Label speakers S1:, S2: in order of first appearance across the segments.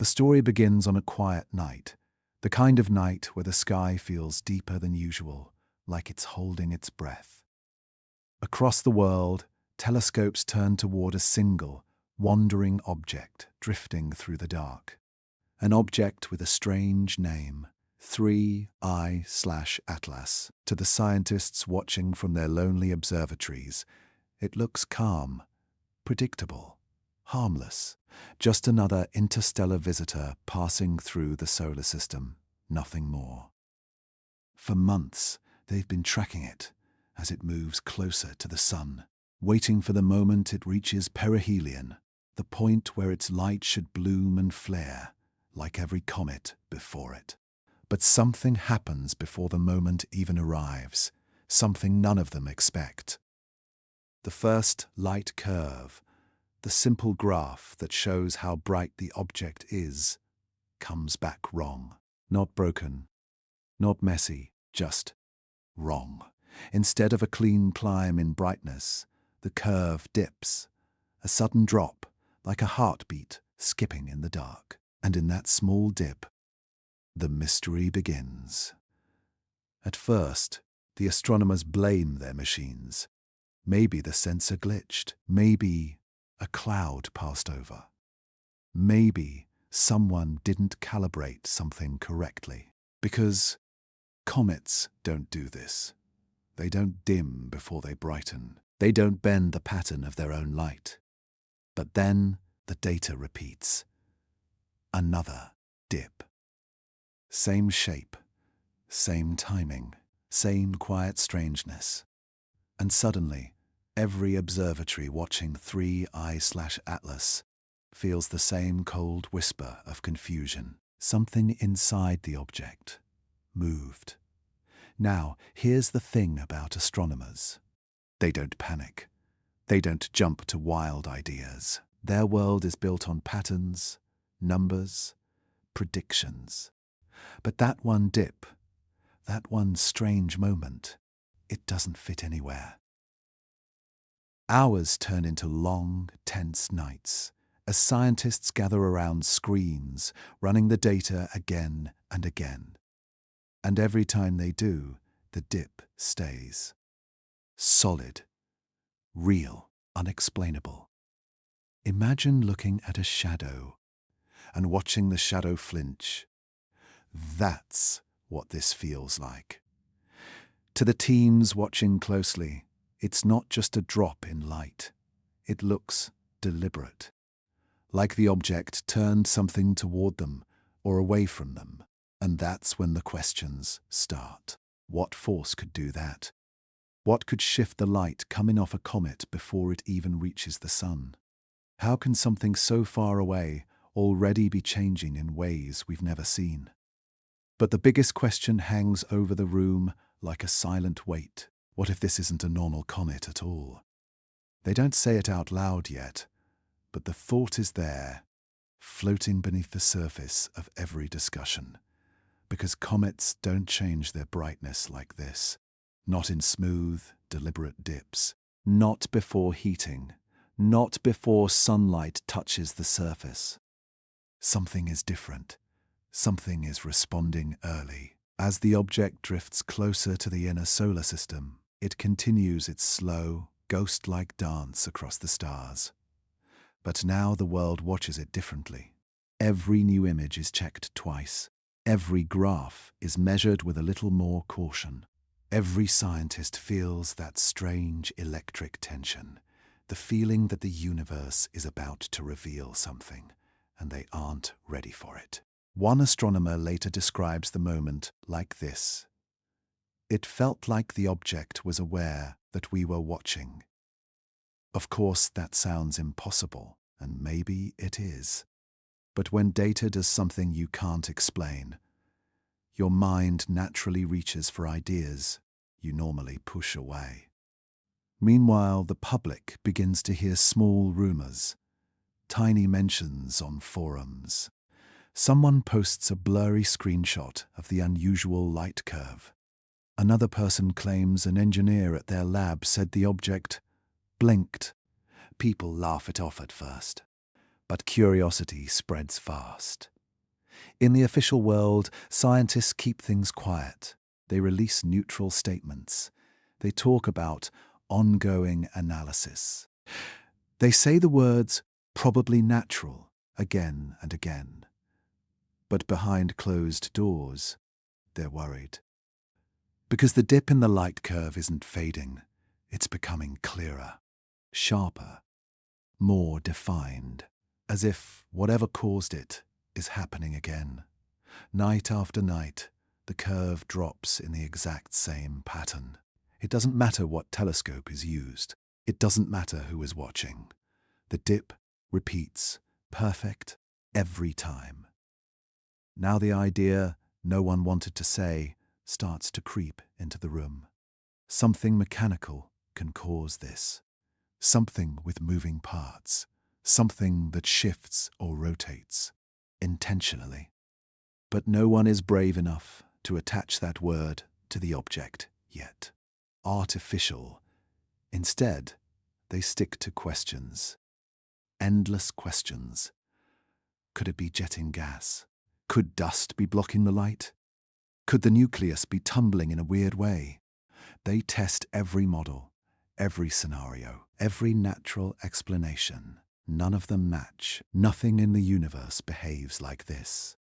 S1: The story begins on a quiet night, the kind of night where the sky feels deeper than usual, like it's holding its breath. Across the world, telescopes turn toward a single, wandering object drifting through the dark. An object with a strange name, 3I/Atlas. To the scientists watching from their lonely observatories, it looks calm, predictable, harmless. Just another interstellar visitor passing through the solar system, nothing more. For months, they've been tracking it as it moves closer to the sun, waiting for the moment it reaches perihelion, the point where its light should bloom and flare, like every comet before it. But something happens before the moment even arrives, something none of them expect. The first light curve, the simple graph that shows how bright the object is, comes back wrong. Not broken, not messy, just wrong. Instead of a clean climb in brightness, the curve dips, a sudden drop, like a heartbeat skipping in the dark. And in that small dip, the mystery begins. At first, the astronomers blame their machines. Maybe the sensor glitched. Maybe a cloud passed over. Maybe someone didn't calibrate something correctly. Because comets don't do this. They don't dim before they brighten. They don't bend the pattern of their own light. But then the data repeats. Another dip. Same shape, same timing, same quiet strangeness. And suddenly, every observatory watching 3I/Atlas feels the same cold whisper of confusion. Something inside the object moved. Now, here's the thing about astronomers. They don't panic. They don't jump to wild ideas. Their world is built on patterns, numbers, predictions. But that one dip, that one strange moment, it doesn't fit anywhere. Hours turn into long, tense nights as scientists gather around screens, running the data again and again. And every time they do, the dip stays. Solid, real, unexplainable. Imagine looking at a shadow and watching the shadow flinch. That's what this feels like. To the teams watching closely, it's not just a drop in light. It looks deliberate, like the object turned something toward them or away from them. And that's when the questions start. What force could do that? What could shift the light coming off a comet before it even reaches the sun? How can something so far away already be changing in ways we've never seen? But the biggest question hangs over the room like a silent weight. What if this isn't a normal comet at all? They don't say it out loud yet, but the thought is there, floating beneath the surface of every discussion. Because comets don't change their brightness like this. Not in smooth, deliberate dips. Not before heating. Not before sunlight touches the surface. Something is different. Something is responding early. As the object drifts closer to the inner solar system, it continues its slow, ghost-like dance across the stars. But now the world watches it differently. Every new image is checked twice. Every graph is measured with a little more caution. Every scientist feels that strange electric tension, the feeling that the universe is about to reveal something, and they aren't ready for it. One astronomer later describes the moment like this. It felt like the object was aware that we were watching. Of course, that sounds impossible, and maybe it is. But when data does something you can't explain, your mind naturally reaches for ideas you normally push away. Meanwhile, the public begins to hear small rumors, tiny mentions on forums. Someone posts a blurry screenshot of the unusual light curve. Another person claims an engineer at their lab said the object blinked. People laugh it off at first. But curiosity spreads fast. In the official world, scientists keep things quiet. They release neutral statements. They talk about ongoing analysis. They say the words probably natural again and again. But behind closed doors, they're worried. Because the dip in the light curve isn't fading, it's becoming clearer, sharper, more defined, as if whatever caused it is happening again. Night after night, the curve drops in the exact same pattern. It doesn't matter what telescope is used. It doesn't matter who is watching. The dip repeats, perfect, every time. Now the idea no one wanted to say starts to creep into the room. Something mechanical can cause this. Something with moving parts. Something that shifts or rotates intentionally. But no one is brave enough to attach that word to the object yet. Artificial. Instead, they stick to questions. Endless questions. Could it be jetting gas? Could dust be blocking the light? Could the nucleus be tumbling in a weird way? They test every model, every scenario, every natural explanation. None of them match. Nothing in the universe behaves like this.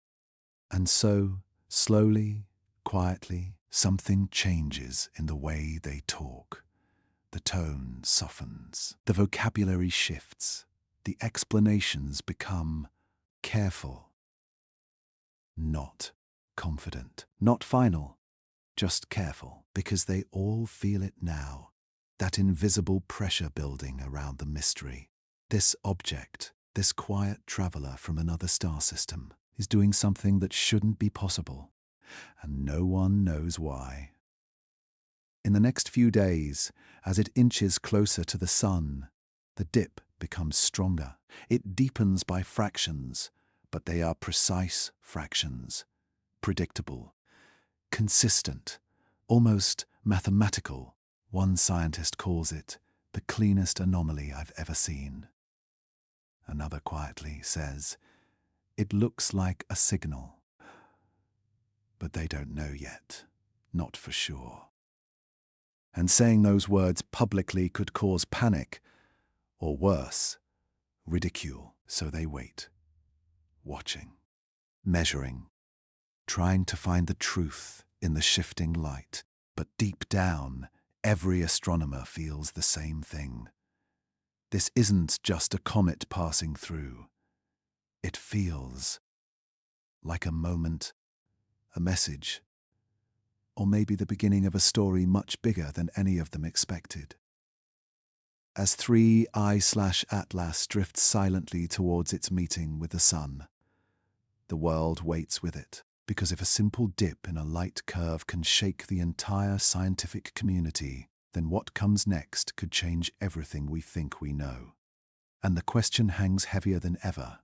S1: And so, slowly, quietly, something changes in the way they talk. The tone softens. The vocabulary shifts. The explanations become careful, not confident, not final, just careful, because they all feel it now, that invisible pressure building around the mystery. This object, this quiet traveler from another star system, is doing something that shouldn't be possible, and no one knows why. In the next few days, as it inches closer to the sun, the dip becomes stronger. It deepens by fractions, but they are precise fractions, predictable, consistent, almost mathematical. One scientist calls it the cleanest anomaly I've ever seen. Another quietly says, it looks like a signal. But they don't know yet, not for sure. And saying those words publicly could cause panic, or worse, ridicule. So they wait, watching, measuring, trying to find the truth in the shifting light. But deep down, every astronomer feels the same thing. This isn't just a comet passing through. It feels like a moment, a message, or maybe the beginning of a story much bigger than any of them expected. As 3I/Atlas drifts silently towards its meeting with the sun, the world waits with it, because if a simple dip in a light curve can shake the entire scientific community, then what comes next could change everything we think we know. And the question hangs heavier than ever.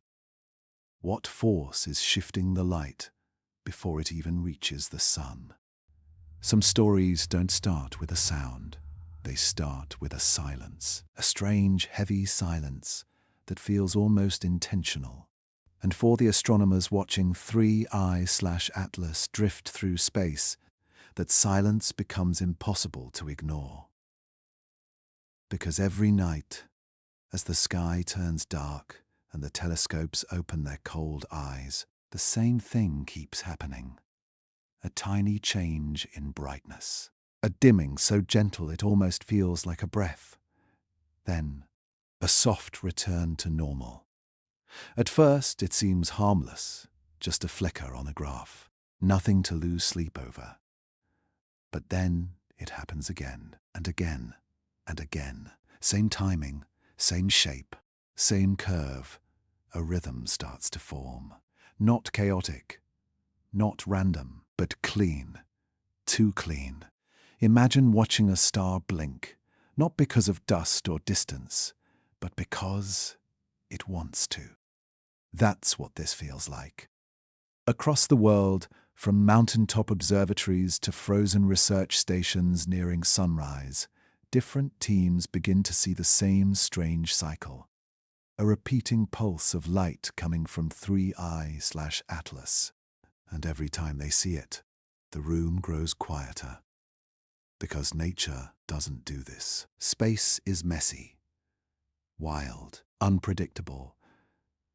S1: What force is shifting the light before it even reaches the sun? Some stories don't start with a sound. They start with a silence, a strange, heavy silence that feels almost intentional. And for the astronomers watching 3I/Atlas drift through space, that silence becomes impossible to ignore. Because every night, as the sky turns dark and the telescopes open their cold eyes, the same thing keeps happening. A tiny change in brightness. A dimming so gentle it almost feels like a breath. Then, a soft return to normal. At first, it seems harmless, just a flicker on a graph. Nothing to lose sleep over. But then, it happens again, and again, and again. Same timing, same shape, same curve. A rhythm starts to form. Not chaotic, not random, but clean. Too clean. Imagine watching a star blink, not because of dust or distance, but because it wants to. That's what this feels like. Across the world, from mountaintop observatories to frozen research stations nearing sunrise, different teams begin to see the same strange cycle. a repeating pulse of light coming from 3i/Atlas. And every time they see it, the room grows quieter. Because nature doesn't do this. Space is messy, wild, unpredictable.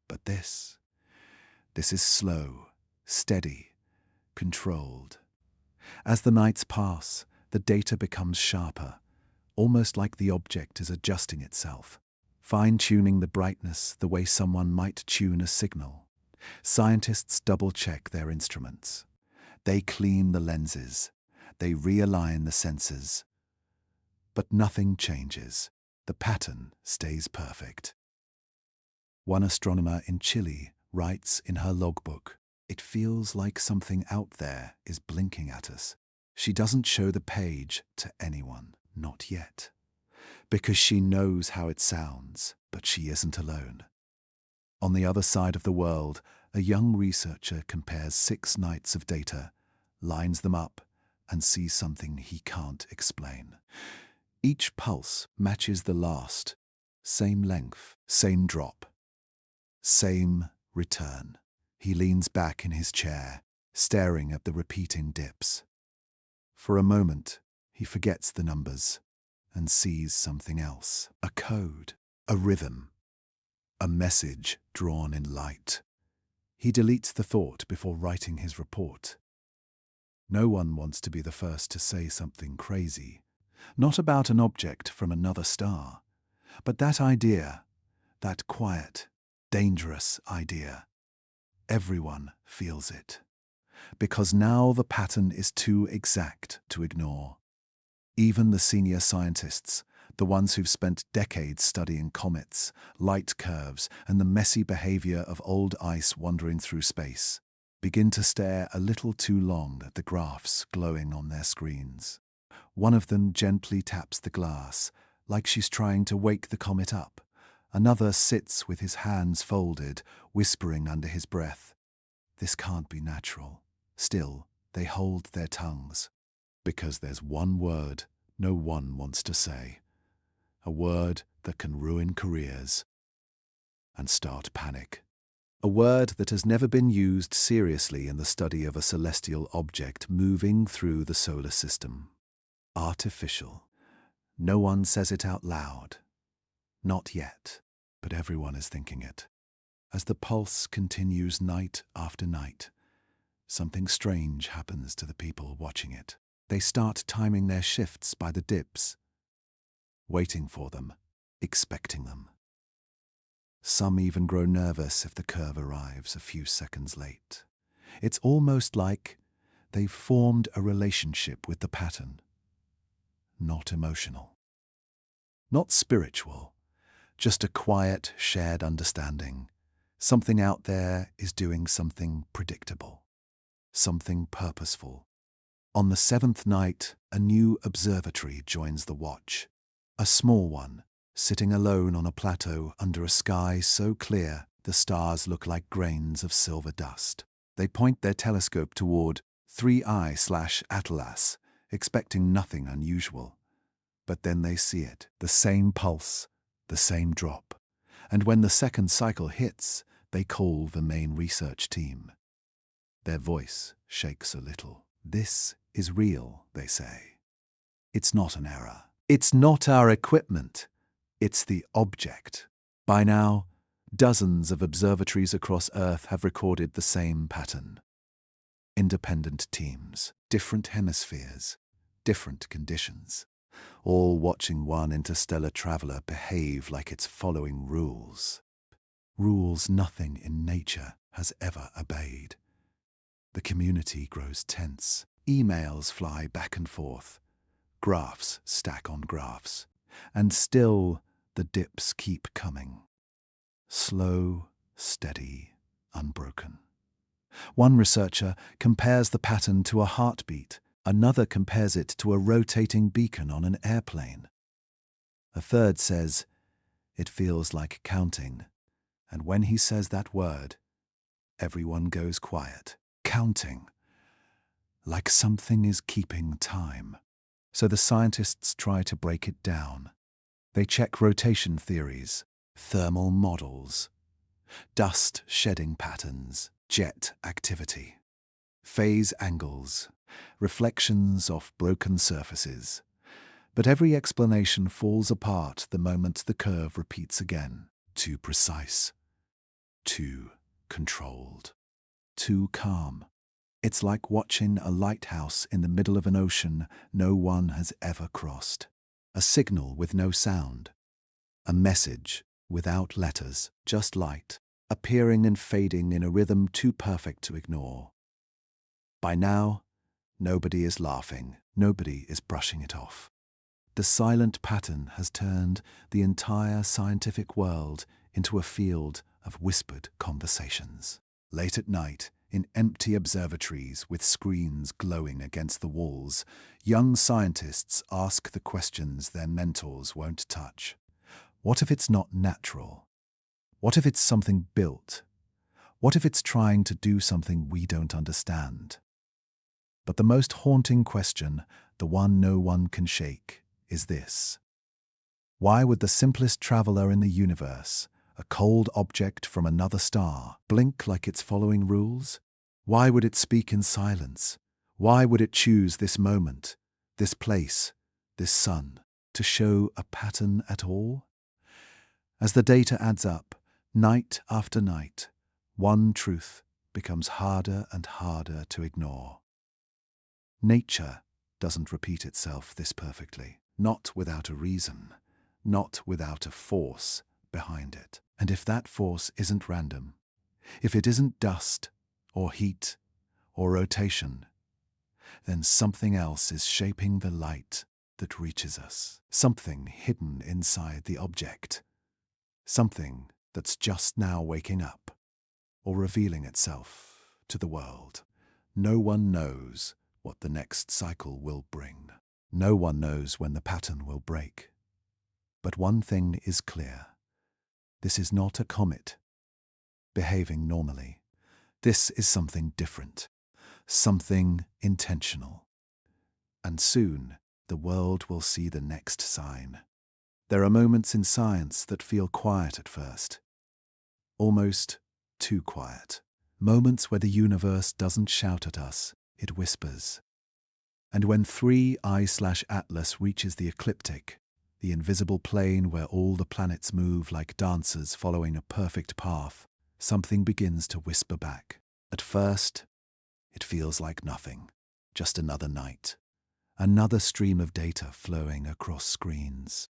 S1: But this is slow, steady, controlled. As the nights pass, the data becomes sharper, almost like the object is adjusting itself, fine-tuning the brightness the way someone might tune a signal. Scientists double-check their instruments. They clean the lenses. They realign the sensors. But nothing changes. The pattern stays perfect. One astronomer in Chile writes in her logbook, "It feels like something out there is blinking at us." She doesn't show the page to anyone, not yet, because she knows how it sounds, but she isn't alone. On the other side of the world, a young researcher compares 6 nights of data, lines them up, and sees something he can't explain. Each pulse matches the last. Same length, same drop, same return. He leans back in his chair, staring at the repeating dips. For a moment, he forgets the numbers and sees something else. A code, a rhythm, a message drawn in light. He deletes the thought before writing his report. No one wants to be the first to say something crazy. Not about an object from another star, but that idea, that quiet, dangerous idea. Everyone feels it. Because now the pattern is too exact to ignore. Even the senior scientists, the ones who've spent decades studying comets, light curves, and the messy behavior of old ice wandering through space, begin to stare a little too long at the graphs glowing on their screens. One of them gently taps the glass, like she's trying to wake the comet up. Another sits with his hands folded, whispering under his breath, "This can't be natural." Still, they hold their tongues, because there's one word no one wants to say. A word that can ruin careers and start panic. A word that has never been used seriously in the study of a celestial object moving through the solar system. Artificial. No one says it out loud. Not yet, but everyone is thinking it. As the pulse continues night after night, something strange happens to the people watching it. They start timing their shifts by the dips, waiting for them, expecting them. Some even grow nervous if the curve arrives a few seconds late. It's almost like they've formed a relationship with the pattern. Not emotional. Not spiritual. Just a quiet, shared understanding. Something out there is doing something predictable. Something purposeful. On the 7th night, a new observatory joins the watch. A small one, sitting alone on a plateau under a sky so clear the stars look like grains of silver dust. They point their telescope toward 3i/Atlas, expecting nothing unusual. But then they see it, the same pulse, the same drop. And when the second cycle hits, they call the main research team. Their voice shakes a little. "This is real," they say. "It's not an error. It's not our equipment. It's the object." By now, dozens of observatories across Earth have recorded the same pattern. Independent teams, different hemispheres, different conditions, all watching one interstellar traveler behave like it's following rules. Rules nothing in nature has ever obeyed. The community grows tense. Emails fly back and forth. Graphs stack on graphs. And still, the dips keep coming. Slow, steady, unbroken. One researcher compares the pattern to a heartbeat. Another compares it to a rotating beacon on an airplane. A third says, "It feels like counting." And when he says that word, everyone goes quiet. Counting. Like something is keeping time. So the scientists try to break it down. They check rotation theories, thermal models, dust shedding patterns, jet activity, phase angles, reflections off broken surfaces. But every explanation falls apart the moment the curve repeats again. Too precise, too controlled, too calm. It's like watching a lighthouse in the middle of an ocean no one has ever crossed. A signal with no sound. A message without letters, just light, appearing and fading in a rhythm too perfect to ignore. By now, nobody is laughing, nobody is brushing it off. The silent pattern has turned the entire scientific world into a field of whispered conversations. Late at night, in empty observatories with screens glowing against the walls, young scientists ask the questions their mentors won't touch. What if it's not natural? What if it's something built? What if it's trying to do something we don't understand? But the most haunting question, the one no one can shake, is this. Why would the simplest traveler in the universe, a cold object from another star, blink like it's following rules? Why would it speak in silence? Why would it choose this moment, this place, this sun, to show a pattern at all? As the data adds up, night after night, one truth becomes harder and harder to ignore. Nature doesn't repeat itself this perfectly, not without a reason, not without a force behind it. And if that force isn't random, if it isn't dust or heat or rotation, then something else is shaping the light that reaches us. Something hidden inside the object. Something that's just now waking up or revealing itself to the world. No one knows what the next cycle will bring. No one knows when the pattern will break. But one thing is clear. This is not a comet behaving normally. This is something different, something intentional. And soon, the world will see the next sign. There are moments in science that feel quiet at first, almost too quiet. Moments where the universe doesn't shout at us, it whispers. And when 3I/Atlas reaches the ecliptic, the invisible plane where all the planets move like dancers following a perfect path, something begins to whisper back. At first, it feels like nothing, just another night, another stream of data flowing across screens,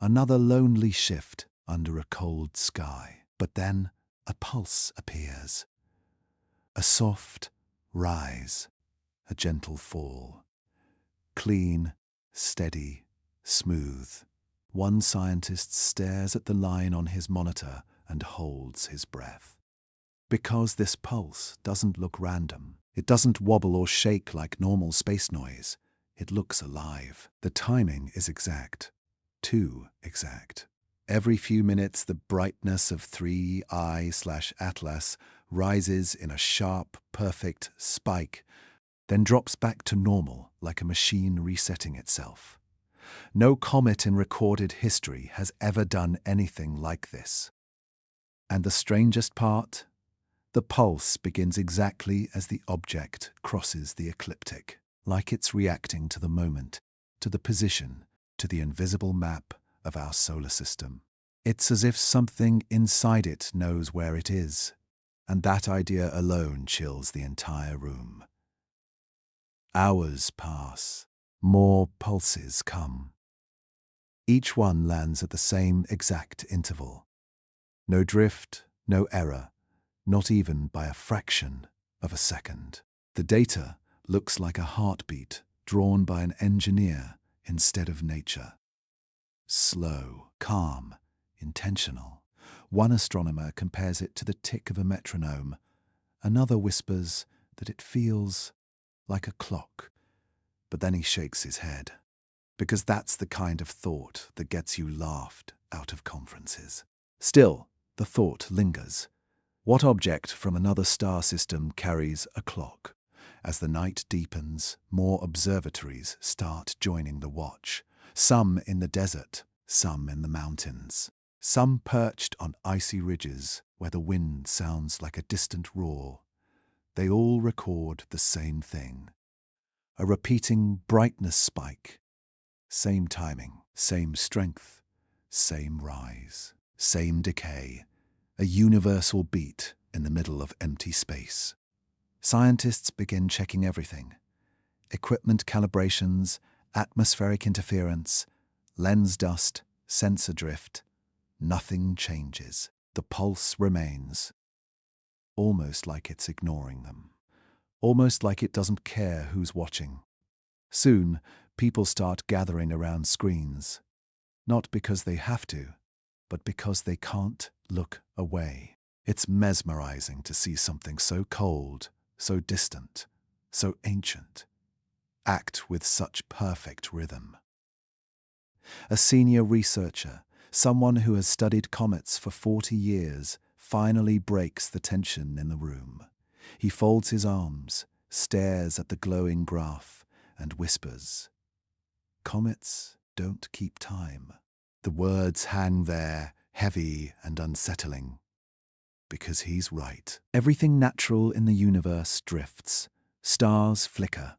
S1: another lonely shift under a cold sky. But then a pulse appears, a soft rise, a gentle fall. Clean, steady, smooth. One scientist stares at the line on his monitor and holds his breath. Because this pulse doesn't look random. It doesn't wobble or shake like normal space noise. It looks alive. The timing is exact. Too exact. Every few minutes, the brightness of 3I/Atlas rises in a sharp, perfect spike, then drops back to normal like a machine resetting itself. No comet in recorded history has ever done anything like this. And the strangest part? The pulse begins exactly as the object crosses the ecliptic, like it's reacting to the moment, to the position, to the invisible map of our solar system. It's as if something inside it knows where it is, and that idea alone chills the entire room. Hours pass. More pulses come. Each one lands at the same exact interval. No drift, no error, not even by a fraction of a second. The data looks like a heartbeat drawn by an engineer instead of nature. Slow, calm, intentional. One astronomer compares it to the tick of a metronome. Another whispers that it feels like a clock. But then he shakes his head, because that's the kind of thought that gets you laughed out of conferences. Still, the thought lingers. What object from another star system carries a clock? As the night deepens, more observatories start joining the watch. Some in the desert, some in the mountains. some perched on icy ridges where the wind sounds like a distant roar. They all record the same thing: a repeating brightness spike, same timing, same strength, same rise, same decay, a universal beat in the middle of empty space. Scientists begin checking everything: equipment calibrations, atmospheric interference, lens dust, sensor drift. Nothing changes. The pulse remains, almost like it's ignoring them, almost like it doesn't care who's watching. Soon, people start gathering around screens, not because they have to, but because they can't look away. It's mesmerizing to see something so cold, so distant, so ancient, act with such perfect rhythm. A senior researcher, someone who has studied comets for 40 years, finally breaks the tension in the room. He folds his arms, stares at the glowing graph, and whispers, "Comets don't keep time." The words hang there, heavy and unsettling, because he's right. Everything natural in the universe drifts. Stars flicker,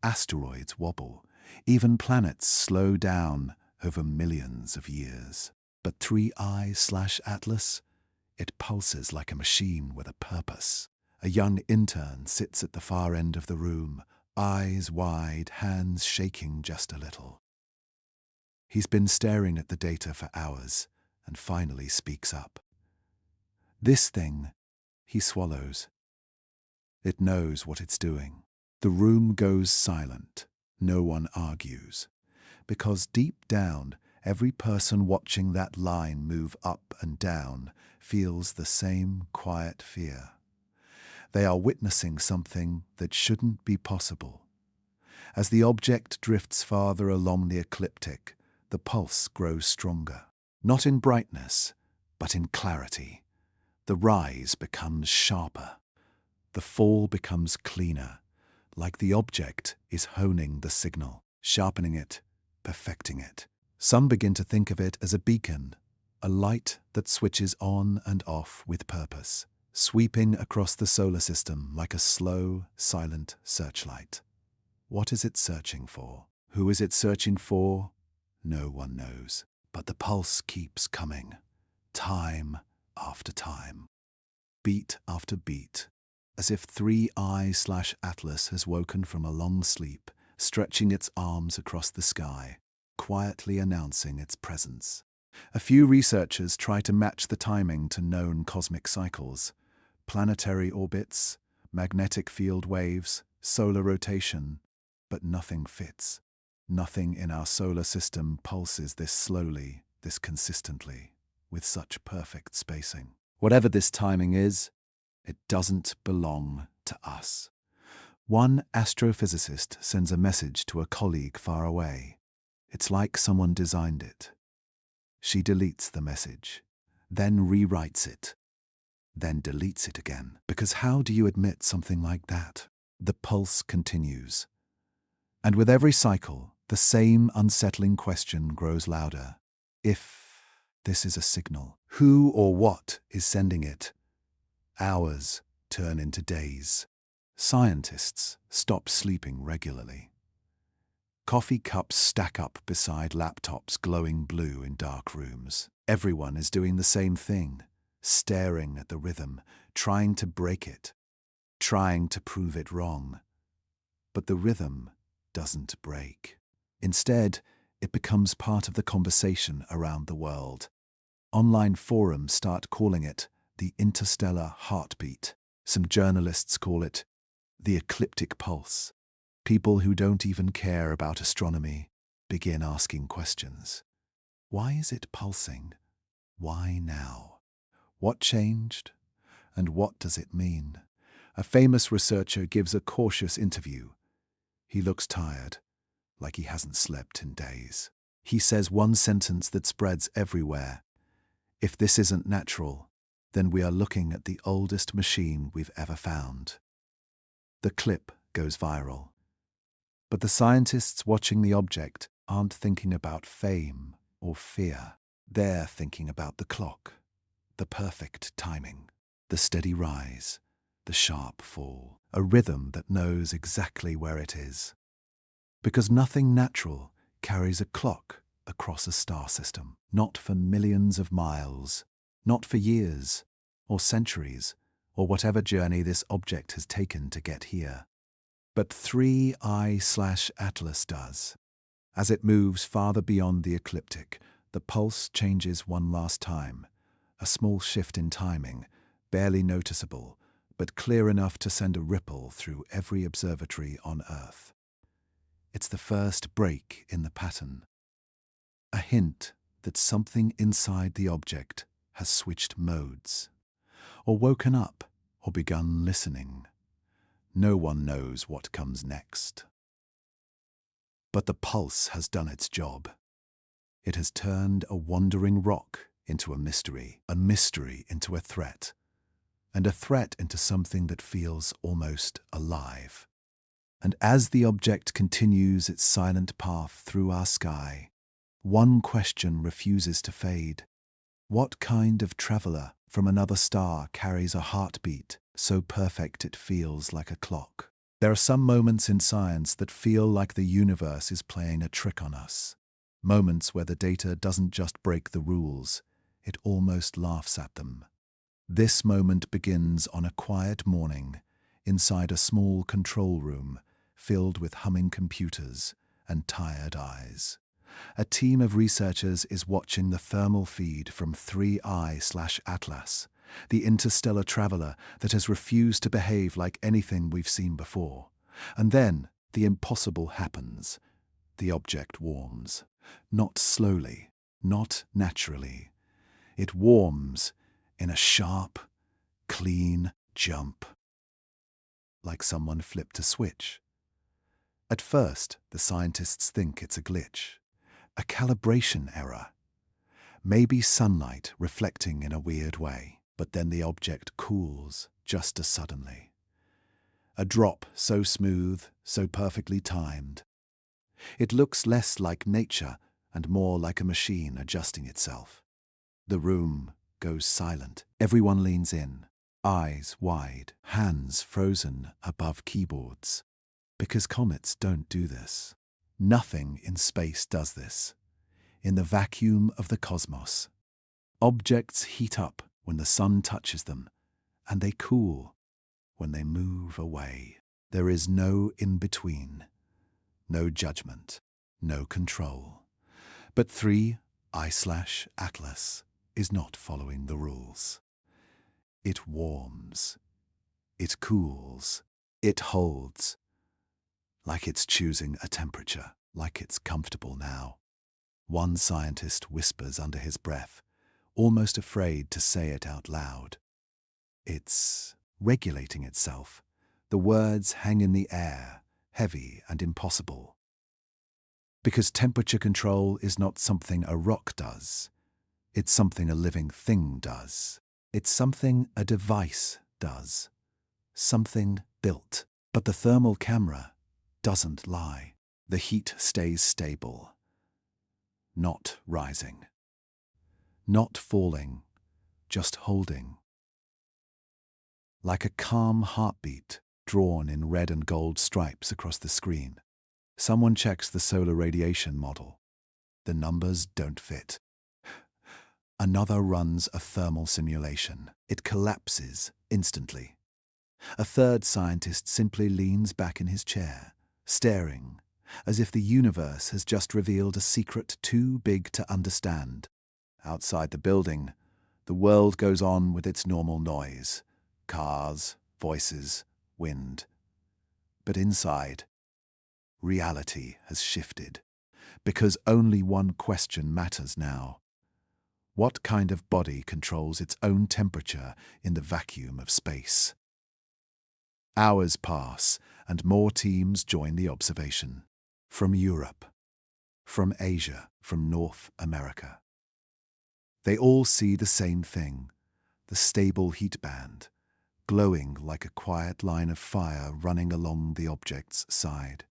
S1: asteroids wobble, even planets slow down over millions of years. But 3I/Atlas, it pulses like a machine with a purpose. A young intern sits at the far end of the room, eyes wide, hands shaking just a little. He's been staring at the data for hours and finally speaks up. This thing, he swallows. It knows what it's doing. The room goes silent. No one argues. Because deep down, every person watching that line move up and down feels the same quiet fear. They are witnessing something that shouldn't be possible. As the object drifts farther along the ecliptic, the pulse grows stronger. Not in brightness, but in clarity. The rise becomes sharper. The fall becomes cleaner, like the object is honing the signal, sharpening it, perfecting it. Some begin to think of it as a beacon, a light that switches on and off with purpose, sweeping across the solar system like a slow, silent searchlight. What is it searching for? Who is it searching for? No one knows. But the pulse keeps coming, time after time, beat after beat, as if 3I/Atlas has woken from a long sleep, stretching its arms across the sky, quietly announcing its presence. A few researchers try to match the timing to known cosmic cycles: planetary orbits, magnetic field waves, solar rotation, but nothing fits. Nothing in our solar system pulses this slowly, this consistently, with such perfect spacing. Whatever this timing is, it doesn't belong to us. One astrophysicist sends a message to a colleague far away. It's like someone designed it. She deletes the message, then rewrites it, then deletes it again. Because how do you admit something like that? The pulse continues. And with every cycle, the same unsettling question grows louder. If this is a signal, who or what is sending it? Hours turn into days. Scientists stop sleeping regularly. Coffee cups stack up beside laptops glowing blue in dark rooms. Everyone is doing the same thing, staring at the rhythm, trying to break it, trying to prove it wrong. But the rhythm doesn't break. Instead, it becomes part of the conversation around the world. Online forums start calling it the interstellar heartbeat. Some journalists call it the ecliptic pulse. People who don't even care about astronomy begin asking questions. Why is it pulsing? Why now? What changed? And what does it mean? A famous researcher gives a cautious interview. He looks tired, like he hasn't slept in days. He says one sentence that spreads everywhere. If this isn't natural, then we are looking at the oldest machine we've ever found. The clip goes viral. But the scientists watching the object aren't thinking about fame or fear. They're thinking about the clock, the perfect timing, the steady rise, the sharp fall, a rhythm that knows exactly where it is. Because nothing natural carries a clock across a star system, not for millions of miles, not for years or centuries, or whatever journey this object has taken to get here. But 3I/Atlas does. As it moves farther beyond the ecliptic, the pulse changes one last time, a small shift in timing, barely noticeable, but clear enough to send a ripple through every observatory on Earth. It's the first break in the pattern, a hint that something inside the object has switched modes, or woken up, or begun listening. No one knows what comes next. But the pulse has done its job. It has turned a wandering rock into a mystery into a threat, and a threat into something that feels almost alive. And as the object continues its silent path through our sky, one question refuses to fade. What kind of traveler from another star carries a heartbeat so perfect it feels like a clock? There are some moments in science that feel like the universe is playing a trick on us. Moments where the data doesn't just break the rules, it almost laughs at them. This moment begins on a quiet morning inside a small control room filled with humming computers and tired eyes. A team of researchers is watching the thermal feed from 3I/Atlas, the interstellar traveler that has refused to behave like anything we've seen before. And then the impossible happens. The object warms. Not slowly, not naturally. It warms in a sharp, clean jump, like someone flipped a switch. At first, the scientists think it's a glitch, a calibration error. Maybe sunlight reflecting in a weird way, but then the object cools just as suddenly. A drop so smooth, so perfectly timed. It looks less like nature and more like a machine adjusting itself. The room goes silent. Everyone leans in, eyes wide, hands frozen above keyboards. Because comets don't do this. Nothing in space does this. In the vacuum of the cosmos, objects heat up when the sun touches them, and they cool when they move away. There is no in-between, no judgment, no control. But 3I/Atlas is not following the rules. It warms, it cools, it holds, like it's choosing a temperature, like it's comfortable now. One scientist whispers under his breath, almost afraid to say it out loud. It's regulating itself. The words hang in the air, heavy and impossible. Because temperature control is not something a rock does. It's something a living thing does. It's something a device does. Something built. But the thermal camera doesn't lie. The heat stays stable. Not rising. Not falling. Just holding. Like a calm heartbeat drawn in red and gold stripes across the screen. Someone checks the solar radiation model. The numbers don't fit. Another runs a thermal simulation. It collapses instantly. A third scientist simply leans back in his chair, staring, as if the universe has just revealed a secret too big to understand. Outside the building, the world goes on with its normal noise. Cars, voices, wind. But inside, reality has shifted, because only one question matters now. What kind of body controls its own temperature in the vacuum of space? Hours pass, and more teams join the observation. From Europe, from Asia, from North America. They all see the same thing, the stable heat band, glowing like a quiet line of fire running along the object's side.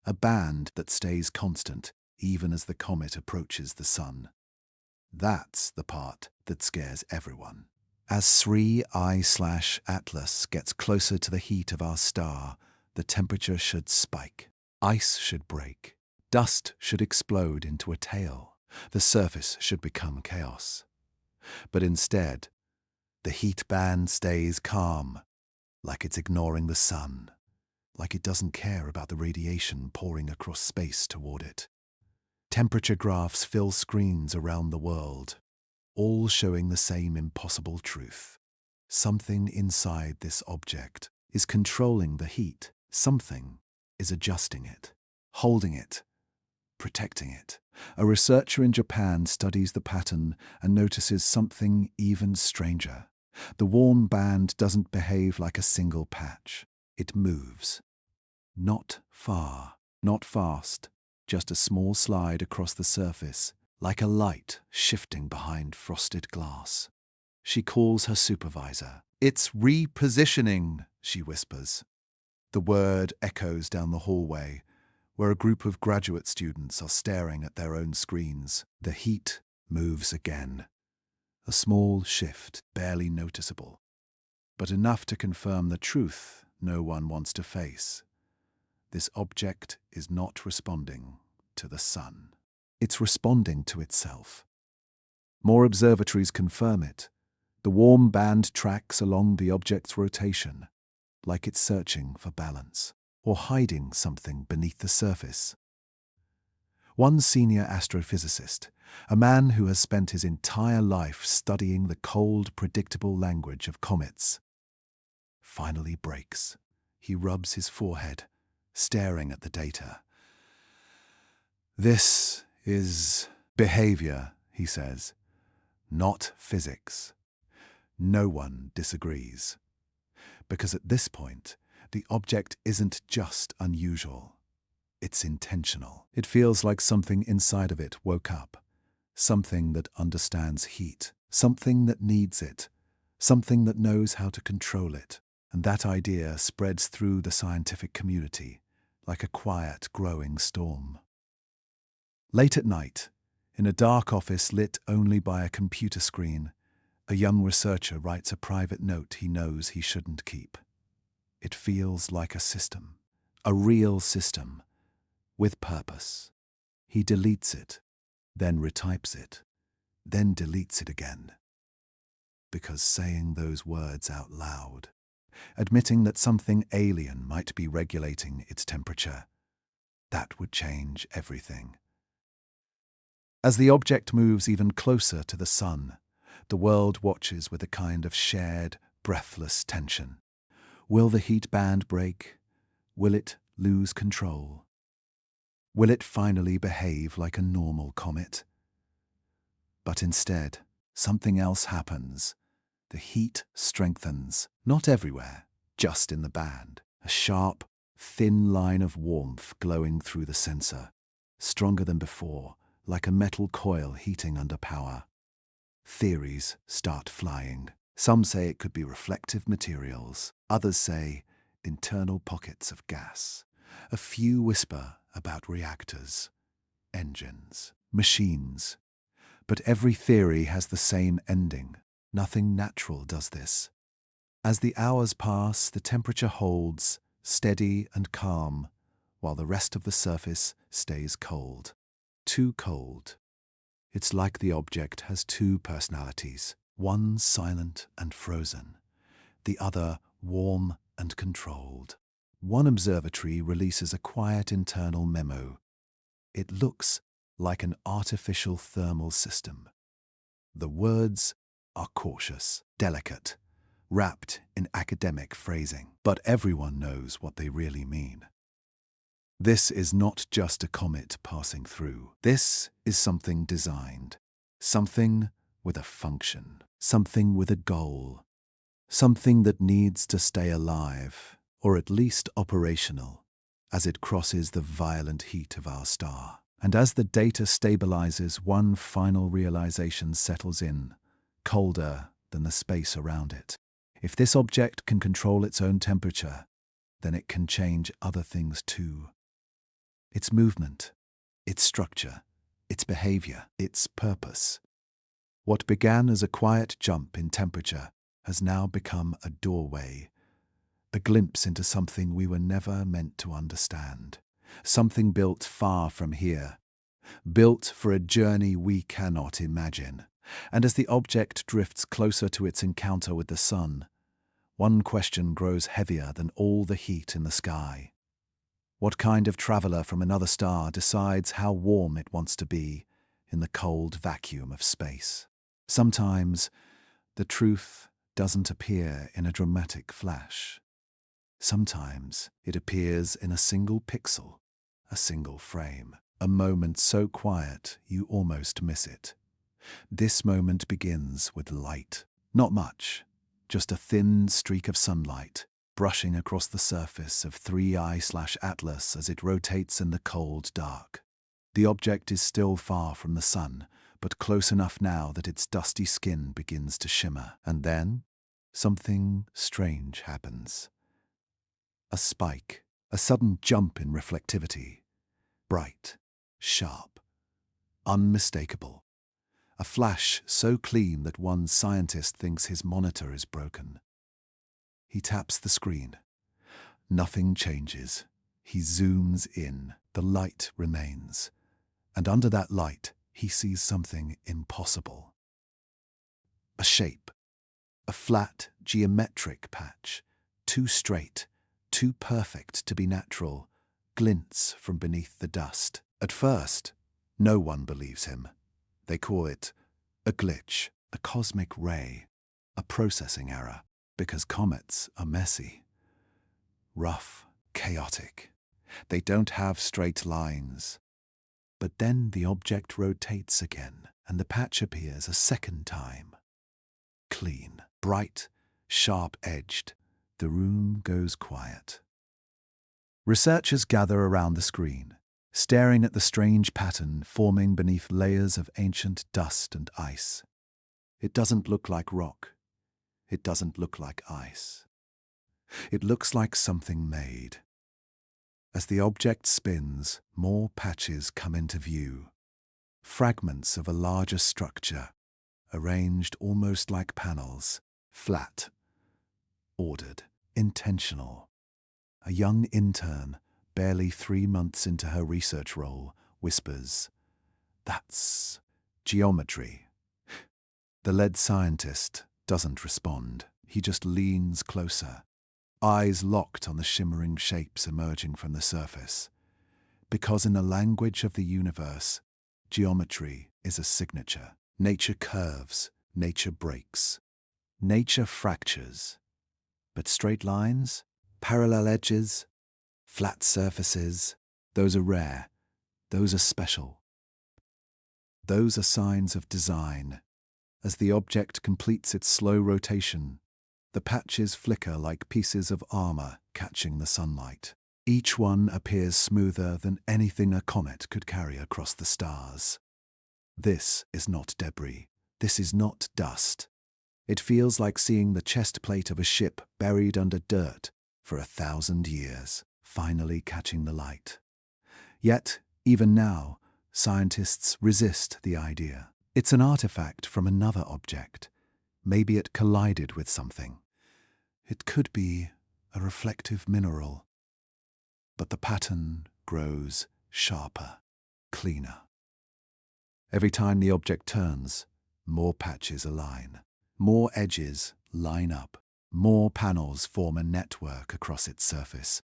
S1: A band that stays constant even as the comet approaches the sun. That's the part that scares everyone. As 3I/Atlas gets closer to the heat of our star, the temperature should spike. Ice should break. Dust should explode into a tail. The surface should become chaos. But instead, the heat band stays calm, like it's ignoring the sun, like it doesn't care about the radiation pouring across space toward it. Temperature graphs fill screens around the world, all showing the same impossible truth. Something inside this object is controlling the heat. Something is adjusting it, holding it, protecting it. A researcher in Japan studies the pattern and notices something even stranger. The warm band doesn't behave like a single patch. It moves. Not far, not fast, just a small slide across the surface, like a light shifting behind frosted glass. She calls her supervisor. "It's repositioning," she whispers. The word echoes down the hallway, where a group of graduate students are staring at their own screens. The heat moves again. A small shift, barely noticeable, but enough to confirm the truth no one wants to face. This object is not responding to the sun. It's responding to itself. More observatories confirm it. The warm band tracks along the object's rotation, like it's searching for balance or hiding something beneath the surface. One senior astrophysicist, a man who has spent his entire life studying the cold, predictable language of comets, finally breaks. He rubs his forehead, staring at the data. "This is behavior," he says, "not physics." No one disagrees. Because at this point, the object isn't just unusual. It's intentional. It feels like something inside of it woke up. Something that understands heat. Something that needs it. Something that knows how to control it. And that idea spreads through the scientific community, like a quiet, growing storm. Late at night, in a dark office lit only by a computer screen, a young researcher writes a private note he knows he shouldn't keep. It feels like a system, a real system, with purpose. He deletes it, then retypes it, then deletes it again. Because saying those words out loud, admitting that something alien might be regulating its temperature, that would change everything. As the object moves even closer to the sun, the world watches with a kind of shared, breathless tension. Will the heat band break? Will it lose control? Will it finally behave like a normal comet? But instead, something else happens. The heat strengthens, not everywhere, just in the band. A sharp, thin line of warmth glowing through the sensor, stronger than before, like a metal coil heating under power. Theories start flying. Some say it could be reflective materials. Others say internal pockets of gas. A few whisper about reactors, engines, machines. But every theory has the same ending. Nothing natural does this. As the hours pass, the temperature holds, steady and calm, while the rest of the surface stays cold. Too cold. It's like the object has two personalities, one silent and frozen, the other warm and controlled. One observatory releases a quiet internal memo. It looks like an artificial thermal system. The words are cautious, delicate, wrapped in academic phrasing, but everyone knows what they really mean. This is not just a comet passing through. This is something designed, something with a function, something with a goal, something that needs to stay alive, or at least operational, as it crosses the violent heat of our star. And as the data stabilizes, one final realization settles in, colder than the space around it. If this object can control its own temperature, then it can change other things too. Its movement, its structure, its behavior, its purpose. What began as a quiet jump in temperature has now become a doorway, a glimpse into something we were never meant to understand, something built far from here, built for a journey we cannot imagine. And as the object drifts closer to its encounter with the sun, one question grows heavier than all the heat in the sky. What kind of traveler from another star decides how warm it wants to be in the cold vacuum of space? Sometimes the truth doesn't appear in a dramatic flash. Sometimes it appears in a single pixel, a single frame, a moment so quiet you almost miss it. This moment begins with light. Not much, just a thin streak of sunlight brushing across the surface of 3I/Atlas as it rotates in the cold dark. The object is still far from the sun, but close enough now that its dusty skin begins to shimmer. And then, something strange happens. A spike, a sudden jump in reflectivity. Bright, sharp, unmistakable. A flash so clean that one scientist thinks his monitor is broken. He taps the screen. Nothing changes. He zooms in. The light remains. And under that light, he sees something impossible. A shape. A flat, geometric patch. Too straight, too perfect to be natural, glints from beneath the dust. At first, no one believes him. They call it a glitch, a cosmic ray, a processing error, because comets are messy, rough, chaotic. They don't have straight lines. But then the object rotates again, and the patch appears a second time. Clean, bright, sharp-edged. The room goes quiet. Researchers gather around the screen, staring at the strange pattern forming beneath layers of ancient dust and ice. It doesn't look like rock. It doesn't look like ice. It looks like something made. As the object spins, more patches come into view. Fragments of a larger structure, arranged almost like panels, flat, ordered, intentional. A young intern, barely 3 months into her research role, whispers, "That's geometry." The lead scientist doesn't respond. He just leans closer, eyes locked on the shimmering shapes emerging from the surface. Because in the language of the universe, geometry is a signature. Nature curves, nature breaks, nature fractures. But straight lines, parallel edges, flat surfaces, those are rare, those are special. Those are signs of design. As the object completes its slow rotation, the patches flicker like pieces of armor catching the sunlight. Each one appears smoother than anything a comet could carry across the stars. This is not debris. This is not dust. It feels like seeing the chest plate of a ship buried under dirt for 1,000 years, finally catching the light. Yet, even now, scientists resist the idea. It's an artifact from another object. Maybe it collided with something. It could be a reflective mineral. But the pattern grows sharper, cleaner. Every time the object turns, more patches align. More edges line up. More panels form a network across its surface.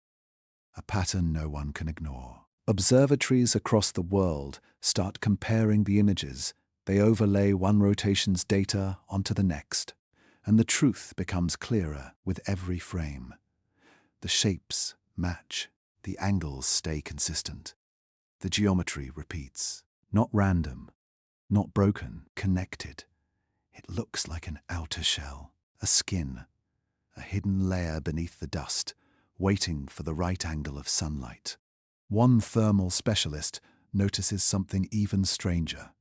S1: A pattern no one can ignore. Observatories across the world start comparing the images. They overlay one rotation's data onto the next, and the truth becomes clearer with every frame. The shapes match, the angles stay consistent. The geometry repeats. Not random, not broken, connected. It looks like an outer shell, a skin, a hidden layer beneath the dust, waiting for the right angle of sunlight. One thermal specialist notices something even stranger.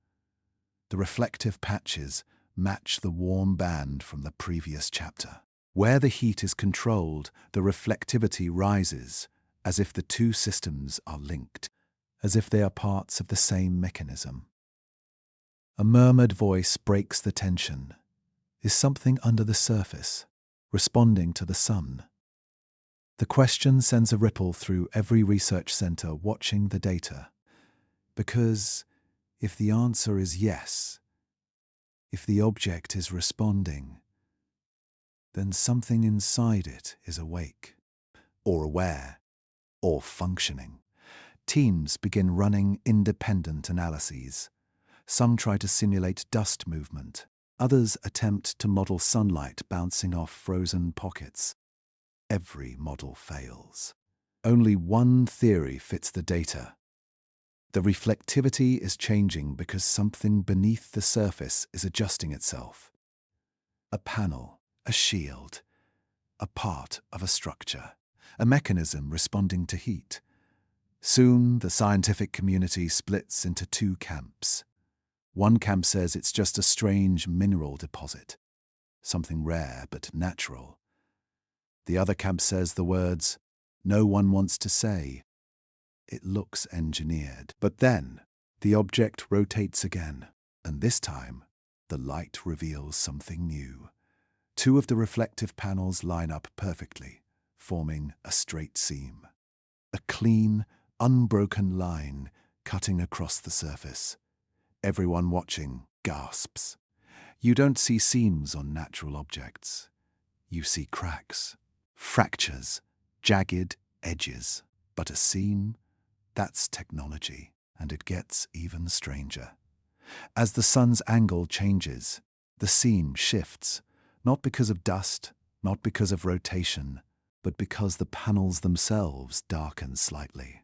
S1: The reflective patches match the warm band from the previous chapter. Where the heat is controlled, the reflectivity rises, as if the two systems are linked, as if they are parts of the same mechanism. A murmured voice breaks the tension. Is something under the surface, responding to the sun? The question sends a ripple through every research center watching the data. Because if the answer is yes, if the object is responding, then something inside it is awake, or aware, or functioning. Teams begin running independent analyses. Some try to simulate dust movement. Others attempt to model sunlight bouncing off frozen pockets. Every model fails. Only one theory fits the data. The reflectivity is changing because something beneath the surface is adjusting itself. A panel, a shield, a part of a structure, a mechanism responding to heat. Soon, the scientific community splits into two camps. One camp says it's just a strange mineral deposit, something rare but natural. The other camp says the words, "No one wants to say." It looks engineered. But then, the object rotates again, and this time, the light reveals something new. Two of the reflective panels line up perfectly, forming a straight seam. A clean, unbroken line cutting across the surface. Everyone watching gasps. You don't see seams on natural objects. You see cracks, fractures, jagged edges. But a seam, that's technology, and it gets even stranger. As the sun's angle changes, the seam shifts, not because of dust, not because of rotation, but because the panels themselves darken slightly,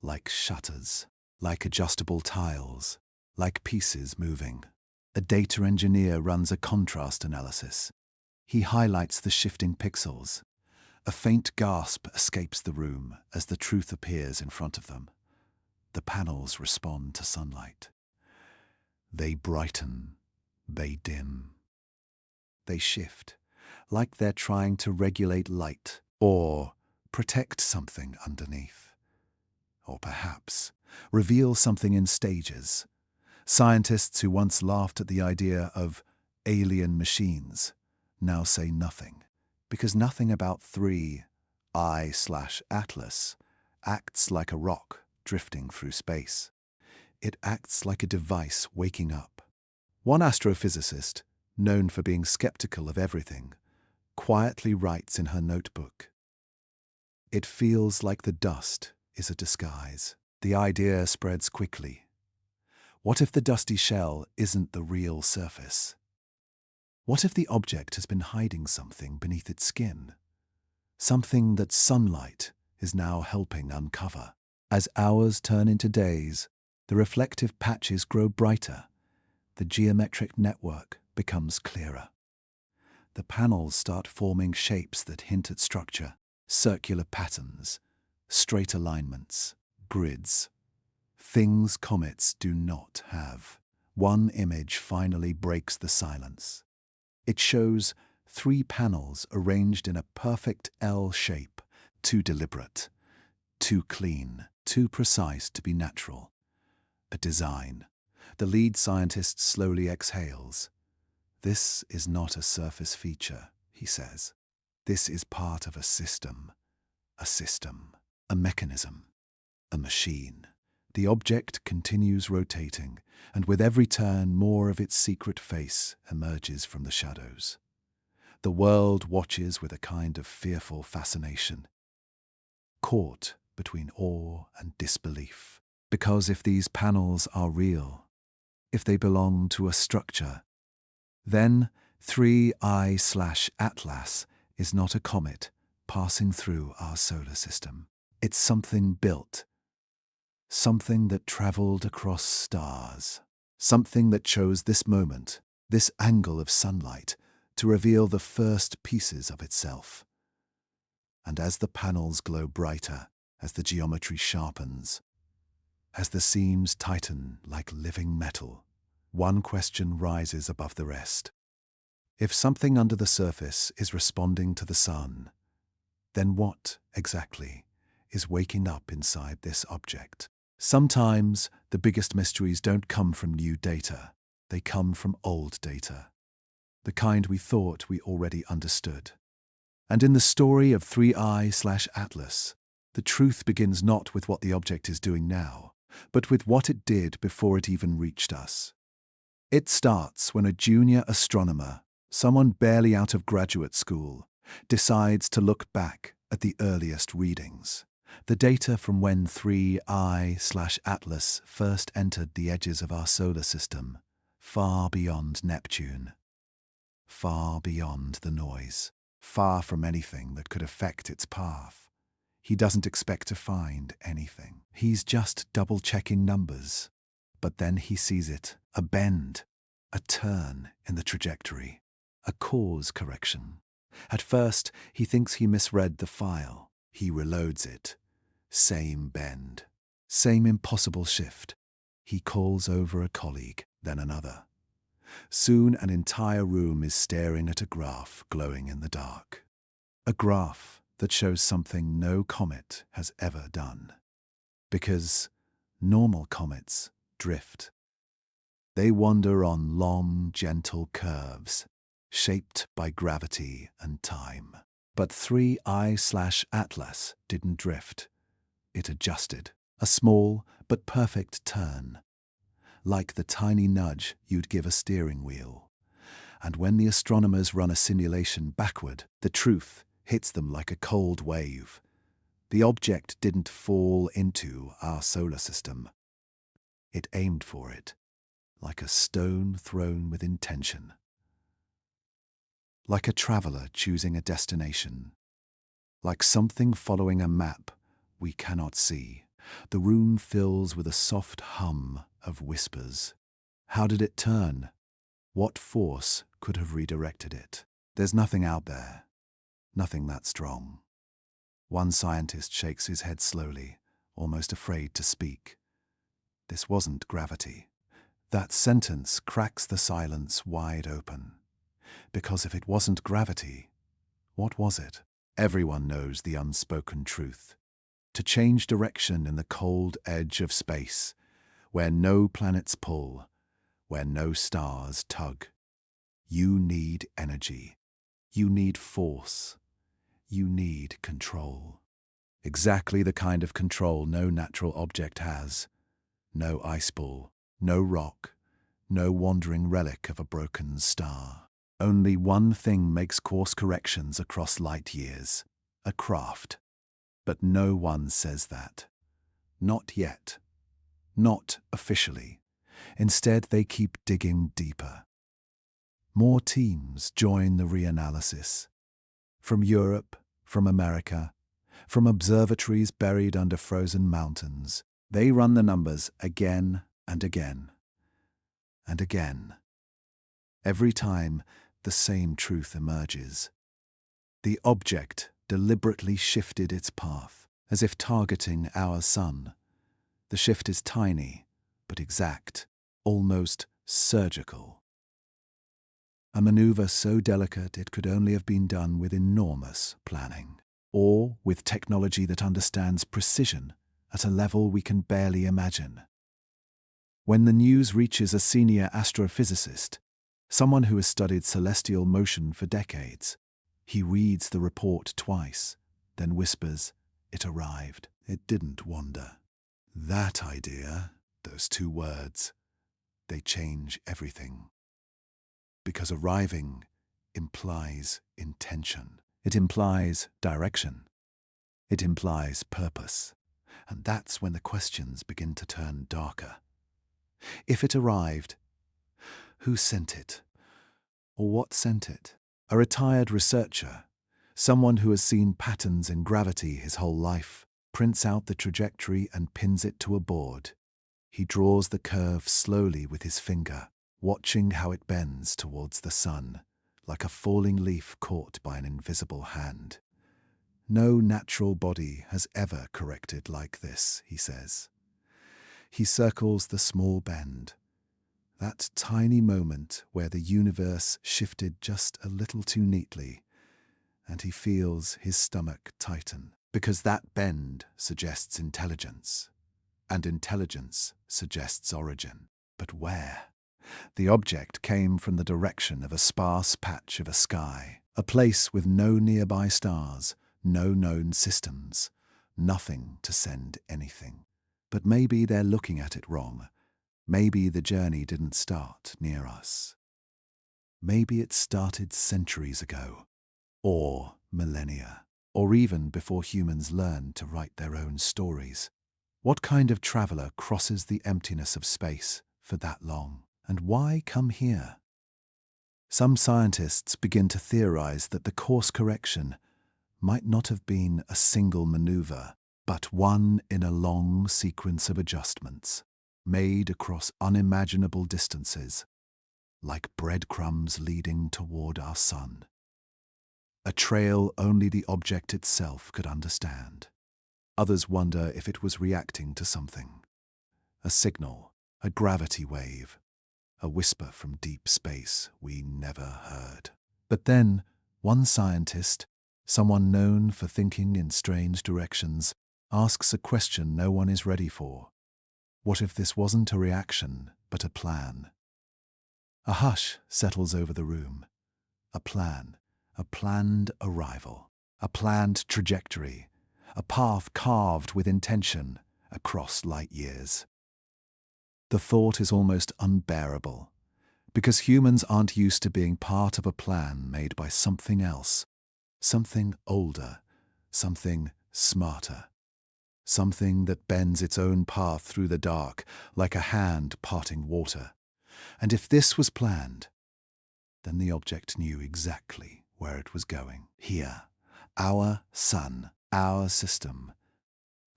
S1: like shutters, like adjustable tiles, like pieces moving. A data engineer runs a contrast analysis. He highlights the shifting pixels. A faint gasp escapes the room as the truth appears in front of them. The panels respond to sunlight. They brighten, they dim. They shift, like they're trying to regulate light or protect something underneath. Or perhaps reveal something in stages. Scientists who once laughed at the idea of alien machines now say nothing, because nothing about 3I/Atlas acts like a rock drifting through space. It acts like a device waking up. One astrophysicist, known for being skeptical of everything, quietly writes in her notebook, "It feels like the dust is a disguise." The idea spreads quickly. What if the dusty shell isn't the real surface? What if the object has been hiding something beneath its skin? Something that sunlight is now helping uncover. As hours turn into days, the reflective patches grow brighter. The geometric network becomes clearer. The panels start forming shapes that hint at structure, circular patterns, straight alignments, grids. Things comets do not have. One image finally breaks the silence. It shows 3 panels arranged in a perfect L shape, too deliberate, too clean, too precise to be natural. A design. The lead scientist slowly exhales. "This is not a surface feature," he says. "This is part of a system, a mechanism, a machine." The object continues rotating, and with every turn more of its secret face emerges from the shadows. The world watches with a kind of fearful fascination, caught between awe and disbelief. Because if these panels are real, if they belong to a structure, then 3I/Atlas is not a comet passing through our solar system. It's something built, something that traveled across stars, something that chose this moment, this angle of sunlight, to reveal the first pieces of itself. And as the panels glow brighter, as the geometry sharpens, as the seams tighten like living metal, one question rises above the rest. If something under the surface is responding to the sun, then what, exactly, is waking up inside this object? Sometimes the biggest mysteries don't come from new data. They come from old data, the kind we thought we already understood. And in the story of 3I/Atlas, the truth begins not with what the object is doing now, but with what it did before it even reached us. It starts when a junior astronomer, someone barely out of graduate school, decides to look back at the earliest readings, the data from when 3I/Atlas first entered the edges of our solar system, far beyond Neptune, far beyond the noise, far from anything that could affect its path. He doesn't expect to find anything. He's just double-checking numbers. But then he sees it, a bend, a turn in the trajectory, a course correction. At first, he thinks he misread the file. He reloads it. Same bend, same impossible shift. He calls over a colleague, then another. Soon an entire room is staring at a graph glowing in the dark. A graph that shows something no comet has ever done. Because normal comets drift. They wander on long, gentle curves, shaped by gravity and time. But 3I/Atlas didn't drift. It adjusted, a small but perfect turn, like the tiny nudge you'd give a steering wheel. And when the astronomers run a simulation backward, the truth hits them like a cold wave. The object didn't fall into our solar system. It aimed for it, like a stone thrown with intention. Like a traveler choosing a destination. Like something following a map we cannot see. The room fills with a soft hum of whispers. How did it turn? What force could have redirected it? There's nothing out there. Nothing that strong. One scientist shakes his head slowly, almost afraid to speak. This wasn't gravity. That sentence cracks the silence wide open. Because if it wasn't gravity, what was it? Everyone knows the unspoken truth. To change direction in the cold edge of space, where no planets pull, where no stars tug, you need energy. You need force. You need control. Exactly the kind of control no natural object has. No ice ball, no rock, no wandering relic of a broken star. Only one thing makes course corrections across light years: a craft. But no one says that. Not yet. Not officially. Instead, they keep digging deeper. More teams join the reanalysis. From Europe, from America, from observatories buried under frozen mountains, they run the numbers again and again and again. Every time, the same truth emerges. The object deliberately shifted its path, as if targeting our sun. The shift is tiny, but exact, almost surgical. A maneuver so delicate it could only have been done with enormous planning, or with technology that understands precision at a level we can barely imagine. When the news reaches a senior astrophysicist, someone who has studied celestial motion for decades, he reads the report twice, then whispers, "It arrived. It didn't wander." That idea, those two words, they change everything. Because arriving implies intention. It implies direction. It implies purpose. And that's when the questions begin to turn darker. If it arrived, who sent it? Or what sent it? A retired researcher, someone who has seen patterns in gravity his whole life, prints out the trajectory and pins it to a board. He draws the curve slowly with his finger, watching how it bends towards the sun, like a falling leaf caught by an invisible hand. No natural body has ever corrected like this, he says. He circles the small bend, that tiny moment where the universe shifted just a little too neatly, and he feels his stomach tighten, because that bend suggests intelligence, and intelligence suggests origin. But where? The object came from the direction of a sparse patch of a sky, a place with no nearby stars, no known systems, nothing to send anything. But maybe they're looking at it wrong. Maybe the journey didn't start near us. Maybe it started centuries ago, or millennia, or even before humans learned to write their own stories. What kind of traveler crosses the emptiness of space for that long? And why come here? Some scientists begin to theorize that the course correction might not have been a single maneuver, but one in a long sequence of adjustments, made across unimaginable distances, like breadcrumbs leading toward our sun. A trail only the object itself could understand. Others wonder if it was reacting to something. A signal, a gravity wave, a whisper from deep space we never heard. But then, one scientist, someone known for thinking in strange directions, asks a question no one is ready for. What if this wasn't a reaction, but a plan? A hush settles over the room. A plan, a planned arrival, a planned trajectory, a path carved with intention across light years. The thought is almost unbearable, because humans aren't used to being part of a plan made by something else, something older, something smarter, something that bends its own path through the dark like a hand parting water. And if this was planned, then the object knew exactly where it was going. Here, our sun, our system,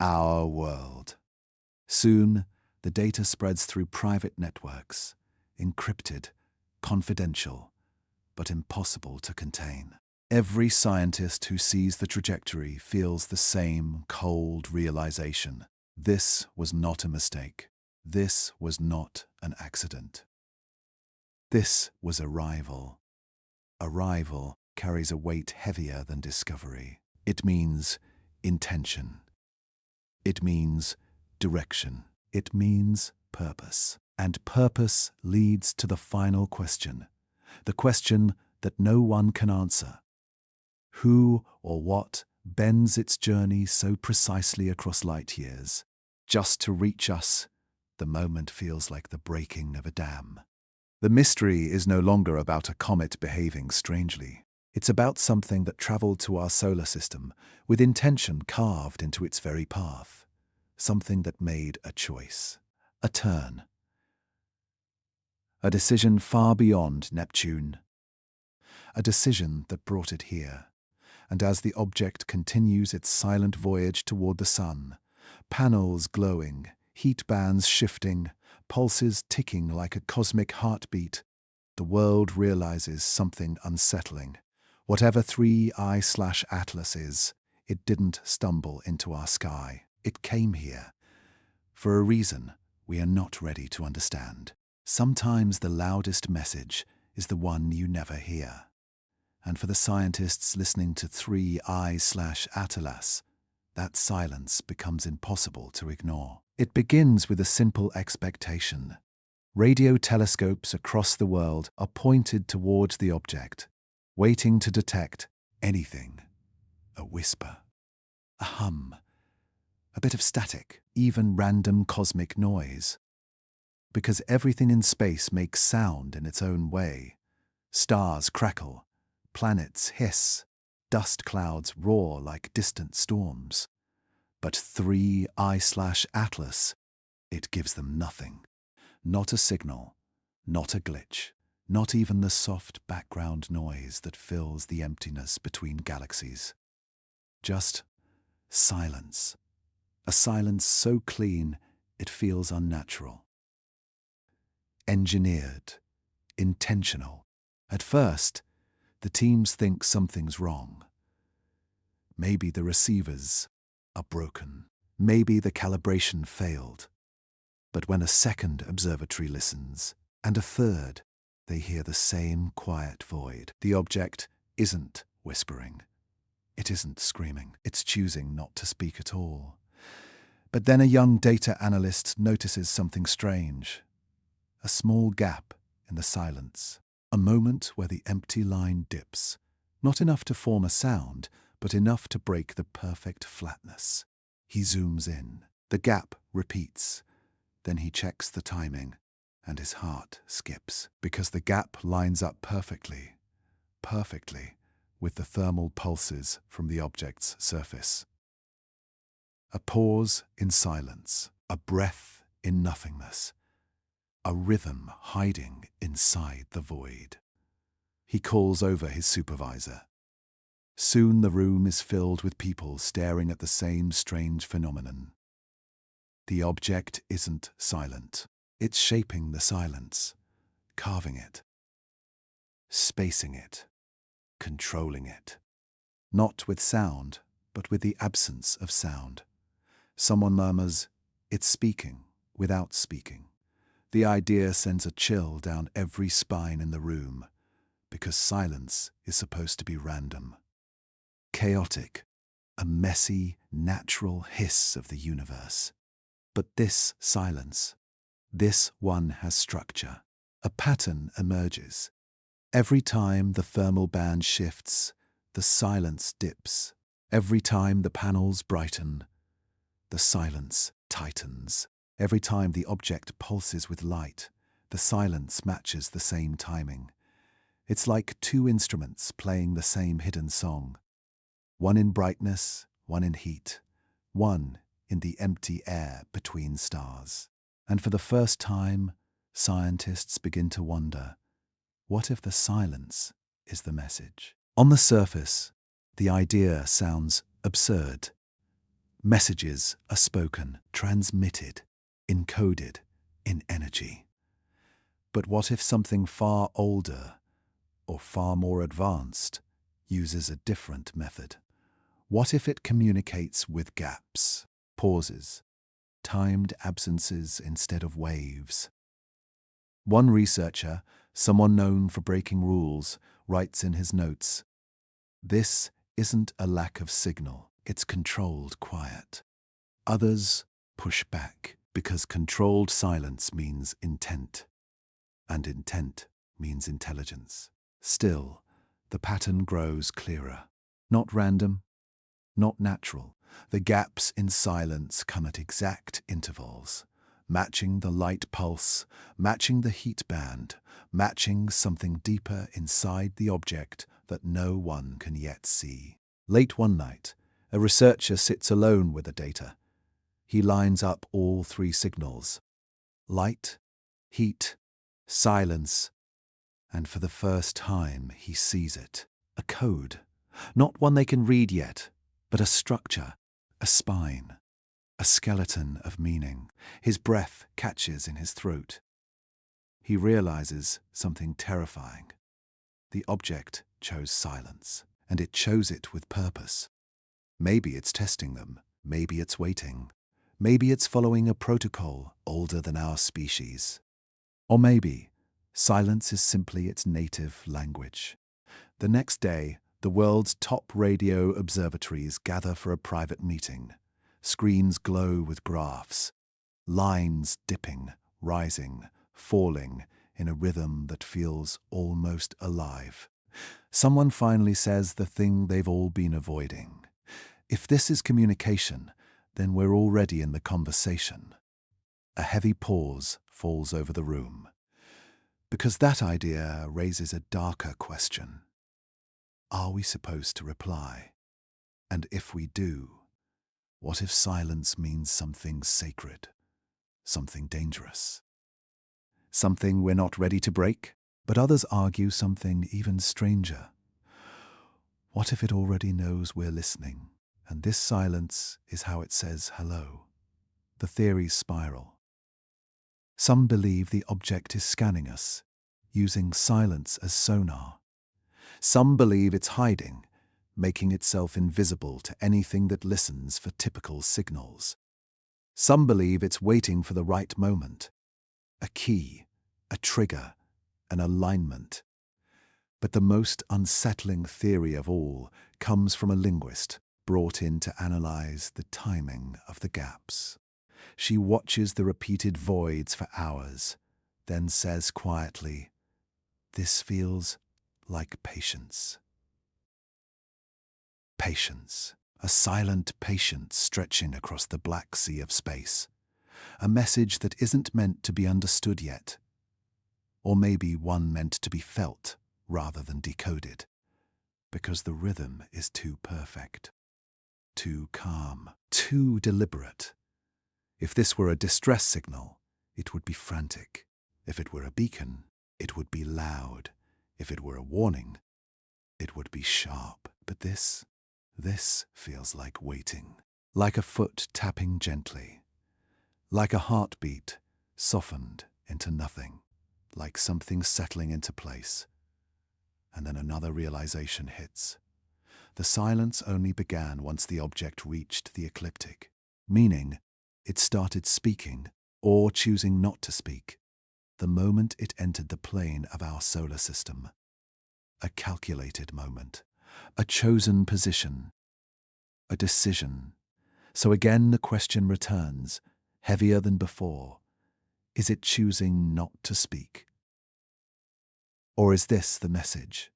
S1: our world. Soon, the data spreads through private networks, encrypted, confidential, but impossible to contain. Every scientist who sees the trajectory feels the same cold realization. This was not a mistake. This was not an accident. This was arrival. Arrival carries a weight heavier than discovery. It means intention. It means direction. It means purpose. And purpose leads to the final question, the question that no one can answer. Who or what bends its journey so precisely across light years? Just to reach us, the moment feels like the breaking of a dam. The mystery is no longer about a comet behaving strangely. It's about something that traveled to our solar system with intention carved into its very path. Something that made a choice, a turn, a decision far beyond Neptune. A decision that brought it here. And as the object continues its silent voyage toward the sun, panels glowing, heat bands shifting, pulses ticking like a cosmic heartbeat, the world realizes something unsettling. Whatever 3I/Atlas is, it didn't stumble into our sky. It came here. For a reason we are not ready to understand. Sometimes the loudest message is the one you never hear. And for the scientists listening to 3I/Atlas, that silence becomes impossible to ignore. It begins with a simple expectation. Radio telescopes across the world are pointed towards the object, waiting to detect anything. A whisper, a hum, a bit of static, even random cosmic noise. Because everything in space makes sound in its own way. Stars crackle, planets hiss, dust clouds roar like distant storms. But 3I/Atlas, it gives them nothing. Not a signal, not a glitch, not even the soft background noise that fills the emptiness between galaxies. Just silence. A silence so clean it feels unnatural. Engineered, intentional. At first, the teams think something's wrong. Maybe the receivers are broken. Maybe the calibration failed. But when a second observatory listens, and a third, they hear the same quiet void. The object isn't whispering. It isn't screaming. It's choosing not to speak at all. But then a young data analyst notices something strange. A small gap in the silence. A moment where the empty line dips, not enough to form a sound, but enough to break the perfect flatness. He zooms in. The gap repeats. Then he checks the timing, and his heart skips, because the gap lines up perfectly, with the thermal pulses from the object's surface. A pause in silence, a breath in nothingness, a rhythm hiding inside the void. He calls over his supervisor. Soon the room is filled with people staring at the same strange phenomenon. The object isn't silent. It's shaping the silence, carving it, spacing it, controlling it. Not with sound, but with the absence of sound. Someone murmurs, "It's speaking," without speaking. The idea sends a chill down every spine in the room, because silence is supposed to be random. Chaotic, a messy, natural hiss of the universe. But this silence, this one has structure. A pattern emerges. Every time the thermal band shifts, the silence dips. Every time the panels brighten, the silence tightens. Every time the object pulses with light, the silence matches the same timing. It's like two instruments playing the same hidden song. One in brightness, one in heat, one in the empty air between stars. And for the first time, scientists begin to wonder, what if the silence is the message? On the surface, the idea sounds absurd. Messages are spoken, transmitted, encoded in energy. But what if something far older or far more advanced uses a different method? What if it communicates with gaps, pauses, timed absences instead of waves? One researcher, someone known for breaking rules, writes in his notes, "This isn't a lack of signal, it's controlled quiet." Others push back because controlled silence means intent, and intent means intelligence. Still, the pattern grows clearer. Not random, not natural. The gaps in silence come at exact intervals, matching the light pulse, matching the heat band, matching something deeper inside the object that no one can yet see. Late one night, a researcher sits alone with the data. He lines up all three signals: light, heat, silence, and for the first time he sees it. A code, not one they can read yet, but a structure, a spine, a skeleton of meaning. His breath catches in his throat. He realizes something terrifying. The object chose silence, and it chose it with purpose. Maybe it's testing them, maybe it's waiting, maybe it's following a protocol older than our species. Or maybe silence is simply its native language. The next day, the world's top radio observatories gather for a private meeting. Screens glow with graphs, lines dipping, rising, falling in a rhythm that feels almost alive. Someone finally says the thing they've all been avoiding. If this is communication, then we're already in the conversation. A heavy pause falls over the room, because that idea raises a darker question. Are we supposed to reply? And if we do, what if silence means something sacred, something dangerous, something we're not ready to break? But others argue something even stranger. What if it already knows we're listening, and this silence is how it says hello? The theories spiral. Some believe the object is scanning us, using silence as sonar. Some believe it's hiding, making itself invisible to anything that listens for typical signals. Some believe it's waiting for the right moment, a key, a trigger, an alignment. But the most unsettling theory of all comes from a linguist brought in to analyze the timing of the gaps. She watches the repeated voids for hours, then says quietly, This feels like patience. Patience. A silent patience stretching across the black sea of space. A message that isn't meant to be understood yet. Or maybe one meant to be felt rather than decoded. Because the rhythm is too perfect. Too calm. Too deliberate. If this were a distress signal, it would be frantic. If it were a beacon, it would be loud. If it were a warning, it would be sharp. But this feels like waiting. Like a foot tapping gently. Like a heartbeat softened into nothing. Like something settling into place. And then another realization hits. The silence only began once the object reached the ecliptic. Meaning, it started speaking, or choosing not to speak, the moment it entered the plane of our solar system. A calculated moment, a chosen position, a decision. So again the question returns, heavier than before. Is it choosing not to speak? Or is this the message?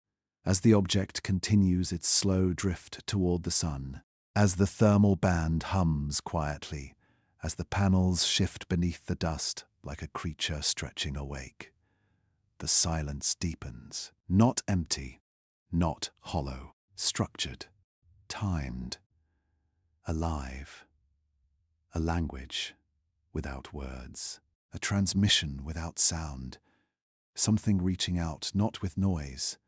S1: As the object continues its slow drift toward the sun, as the thermal band hums quietly, as the panels shift beneath the dust like a creature stretching awake, the silence deepens, not empty, not hollow, structured, timed, alive, a language without words, a transmission without sound, something reaching out not with noise,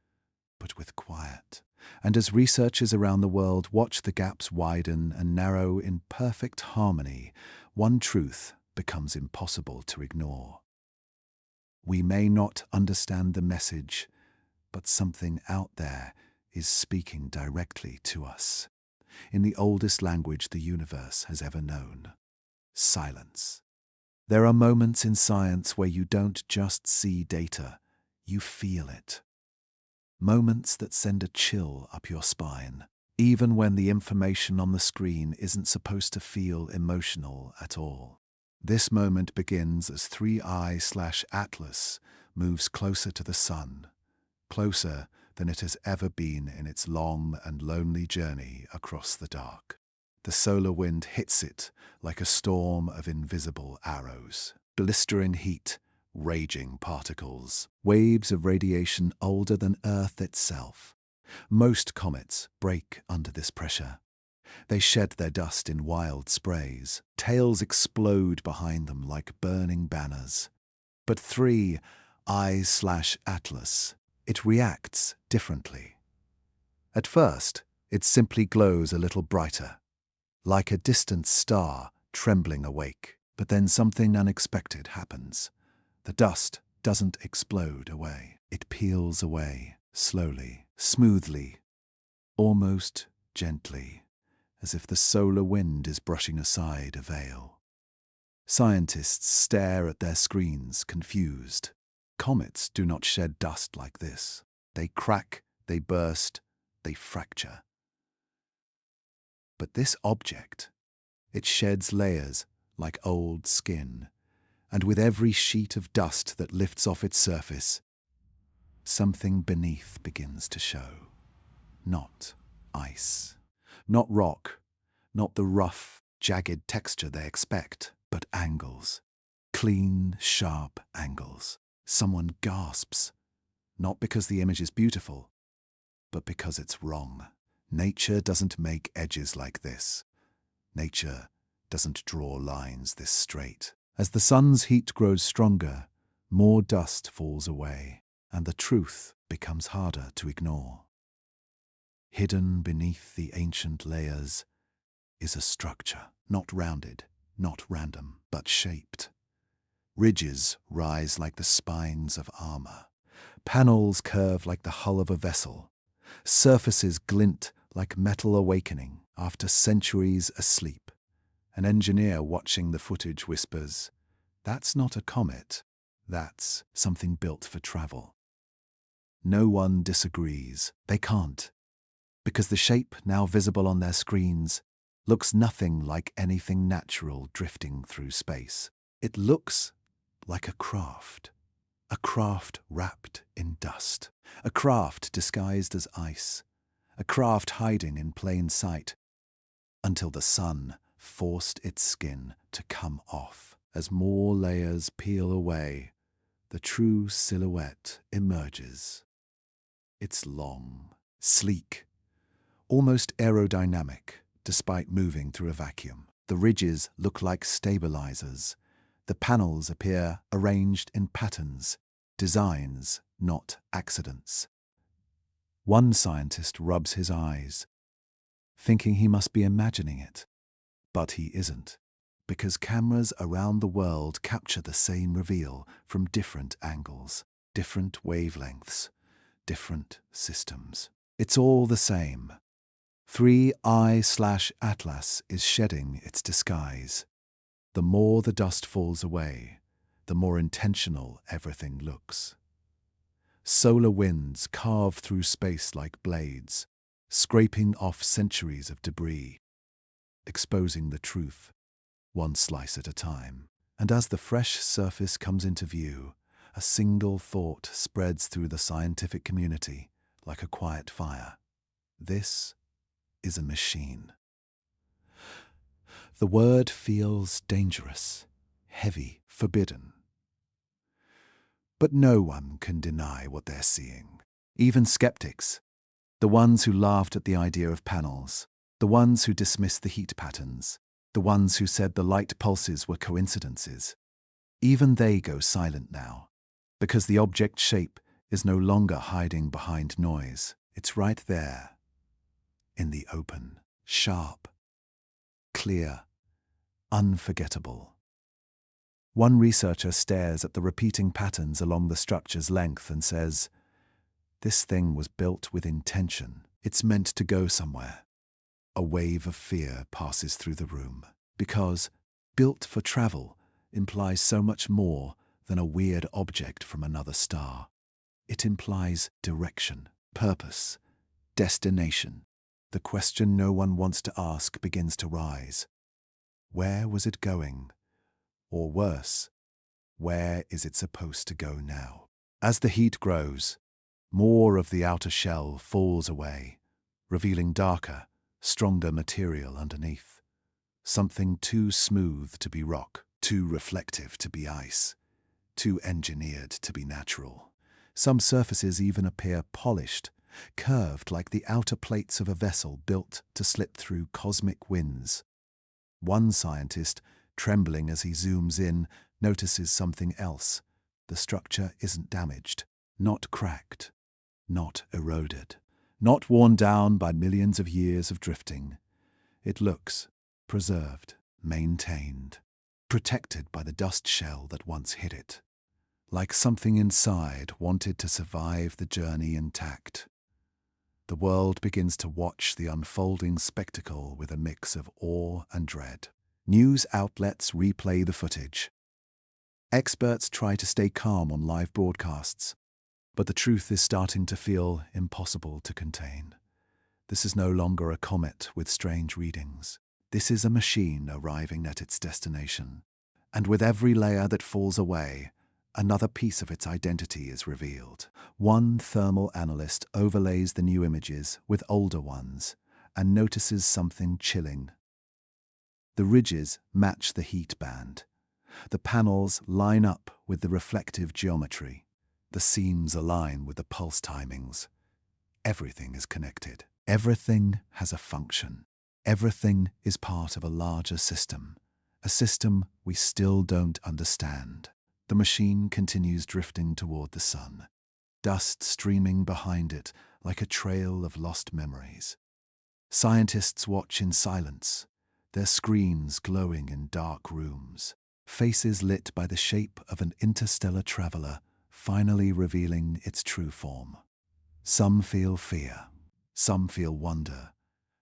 S1: but with quiet. And as researchers around the world watch the gaps widen and narrow in perfect harmony, one truth becomes impossible to ignore. We may not understand the message, but something out there is speaking directly to us, in the oldest language the universe has ever known: silence. There are moments in science where you don't just see data, you feel it. Moments that send a chill up your spine, even when the information on the screen isn't supposed to feel emotional at all. This moment begins as 3I/Atlas moves closer to the sun, closer than it has ever been in its long and lonely journey across the dark. The solar wind hits it like a storm of invisible arrows, blistering heat, raging particles, waves of radiation older than Earth itself. Most comets break under this pressure. They shed their dust in wild sprays. Tails explode behind them like burning banners. But 3I/Atlas, it reacts differently. At first, it simply glows a little brighter, like a distant star trembling awake. But then something unexpected happens. The dust doesn't explode away. It peels away, slowly, smoothly, almost gently, as if the solar wind is brushing aside a veil. Scientists stare at their screens, confused. Comets do not shed dust like this. They crack, they burst, they fracture. But this object, it sheds layers like old skin. And with every sheet of dust that lifts off its surface, something beneath begins to show. Not ice, not rock, not the rough, jagged texture they expect, but angles. Clean, sharp angles. Someone gasps, not because the image is beautiful, but because it's wrong. Nature doesn't make edges like this. Nature doesn't draw lines this straight. As the sun's heat grows stronger, more dust falls away, and the truth becomes harder to ignore. Hidden beneath the ancient layers is a structure, not rounded, not random, but shaped. Ridges rise like the spines of armor. Panels curve like the hull of a vessel. Surfaces glint like metal awakening after centuries asleep. An engineer watching the footage whispers, "That's not a comet, that's something built for travel." No one disagrees. They can't, because the shape now visible on their screens looks nothing like anything natural drifting through space. It looks like a craft, A craft wrapped in dust. A craft disguised as ice. A craft hiding in plain sight, until the sun forced its skin to come off. As more layers peel away, the true silhouette emerges. It's long, sleek, almost aerodynamic, despite moving through a vacuum. The ridges look like stabilizers. The panels appear arranged in patterns, designs, not accidents. One scientist rubs his eyes, thinking he must be imagining it. But he isn't, because cameras around the world capture the same reveal from different angles, different wavelengths, different systems. It's all the same. 3I/Atlas is shedding its disguise. The more the dust falls away, the more intentional everything looks. Solar winds carve through space like blades, scraping off centuries of debris, exposing the truth, one slice at a time. And as the fresh surface comes into view, a single thought spreads through the scientific community like a quiet fire. This is a machine. The word feels dangerous, heavy, forbidden. But no one can deny what they're seeing. Even skeptics, the ones who laughed at the idea of panels, the ones who dismissed the heat patterns, the ones who said the light pulses were coincidences, even they go silent now, because the object shape is no longer hiding behind noise. It's right there, in the open, sharp, clear, unforgettable. One researcher stares at the repeating patterns along the structure's length and says, "This thing was built with intention. It's meant to go somewhere." A wave of fear passes through the room, because built for travel implies so much more than a weird object from another star. It implies direction, purpose, destination. The question no one wants to ask begins to rise. Where was it going? Or worse, where is it supposed to go now? As the heat grows, more of the outer shell falls away, revealing darker, stronger material underneath. Something too smooth to be rock, too reflective to be ice, too engineered to be natural. Some surfaces even appear polished, curved like the outer plates of a vessel built to slip through cosmic winds. One scientist, trembling as he zooms in, notices something else. The structure isn't damaged, not cracked, not eroded, not worn down by millions of years of drifting. It looks preserved, maintained, protected by the dust shell that once hid it, like something inside wanted to survive the journey intact. The world begins to watch the unfolding spectacle with a mix of awe and dread. News outlets replay the footage. Experts try to stay calm on live broadcasts, but the truth is starting to feel impossible to contain. This is no longer a comet with strange readings. This is a machine arriving at its destination, and with every layer that falls away, another piece of its identity is revealed. One thermal analyst overlays the new images with older ones and notices something chilling. The ridges match the heat band. The panels line up with the reflective geometry. The seams align with the pulse timings. Everything is connected. Everything has a function. Everything is part of a larger system, a system we still don't understand. The machine continues drifting toward the sun, dust streaming behind it like a trail of lost memories. Scientists watch in silence, their screens glowing in dark rooms, faces lit by the shape of an interstellar traveler finally revealing its true form. Some feel fear, some feel wonder,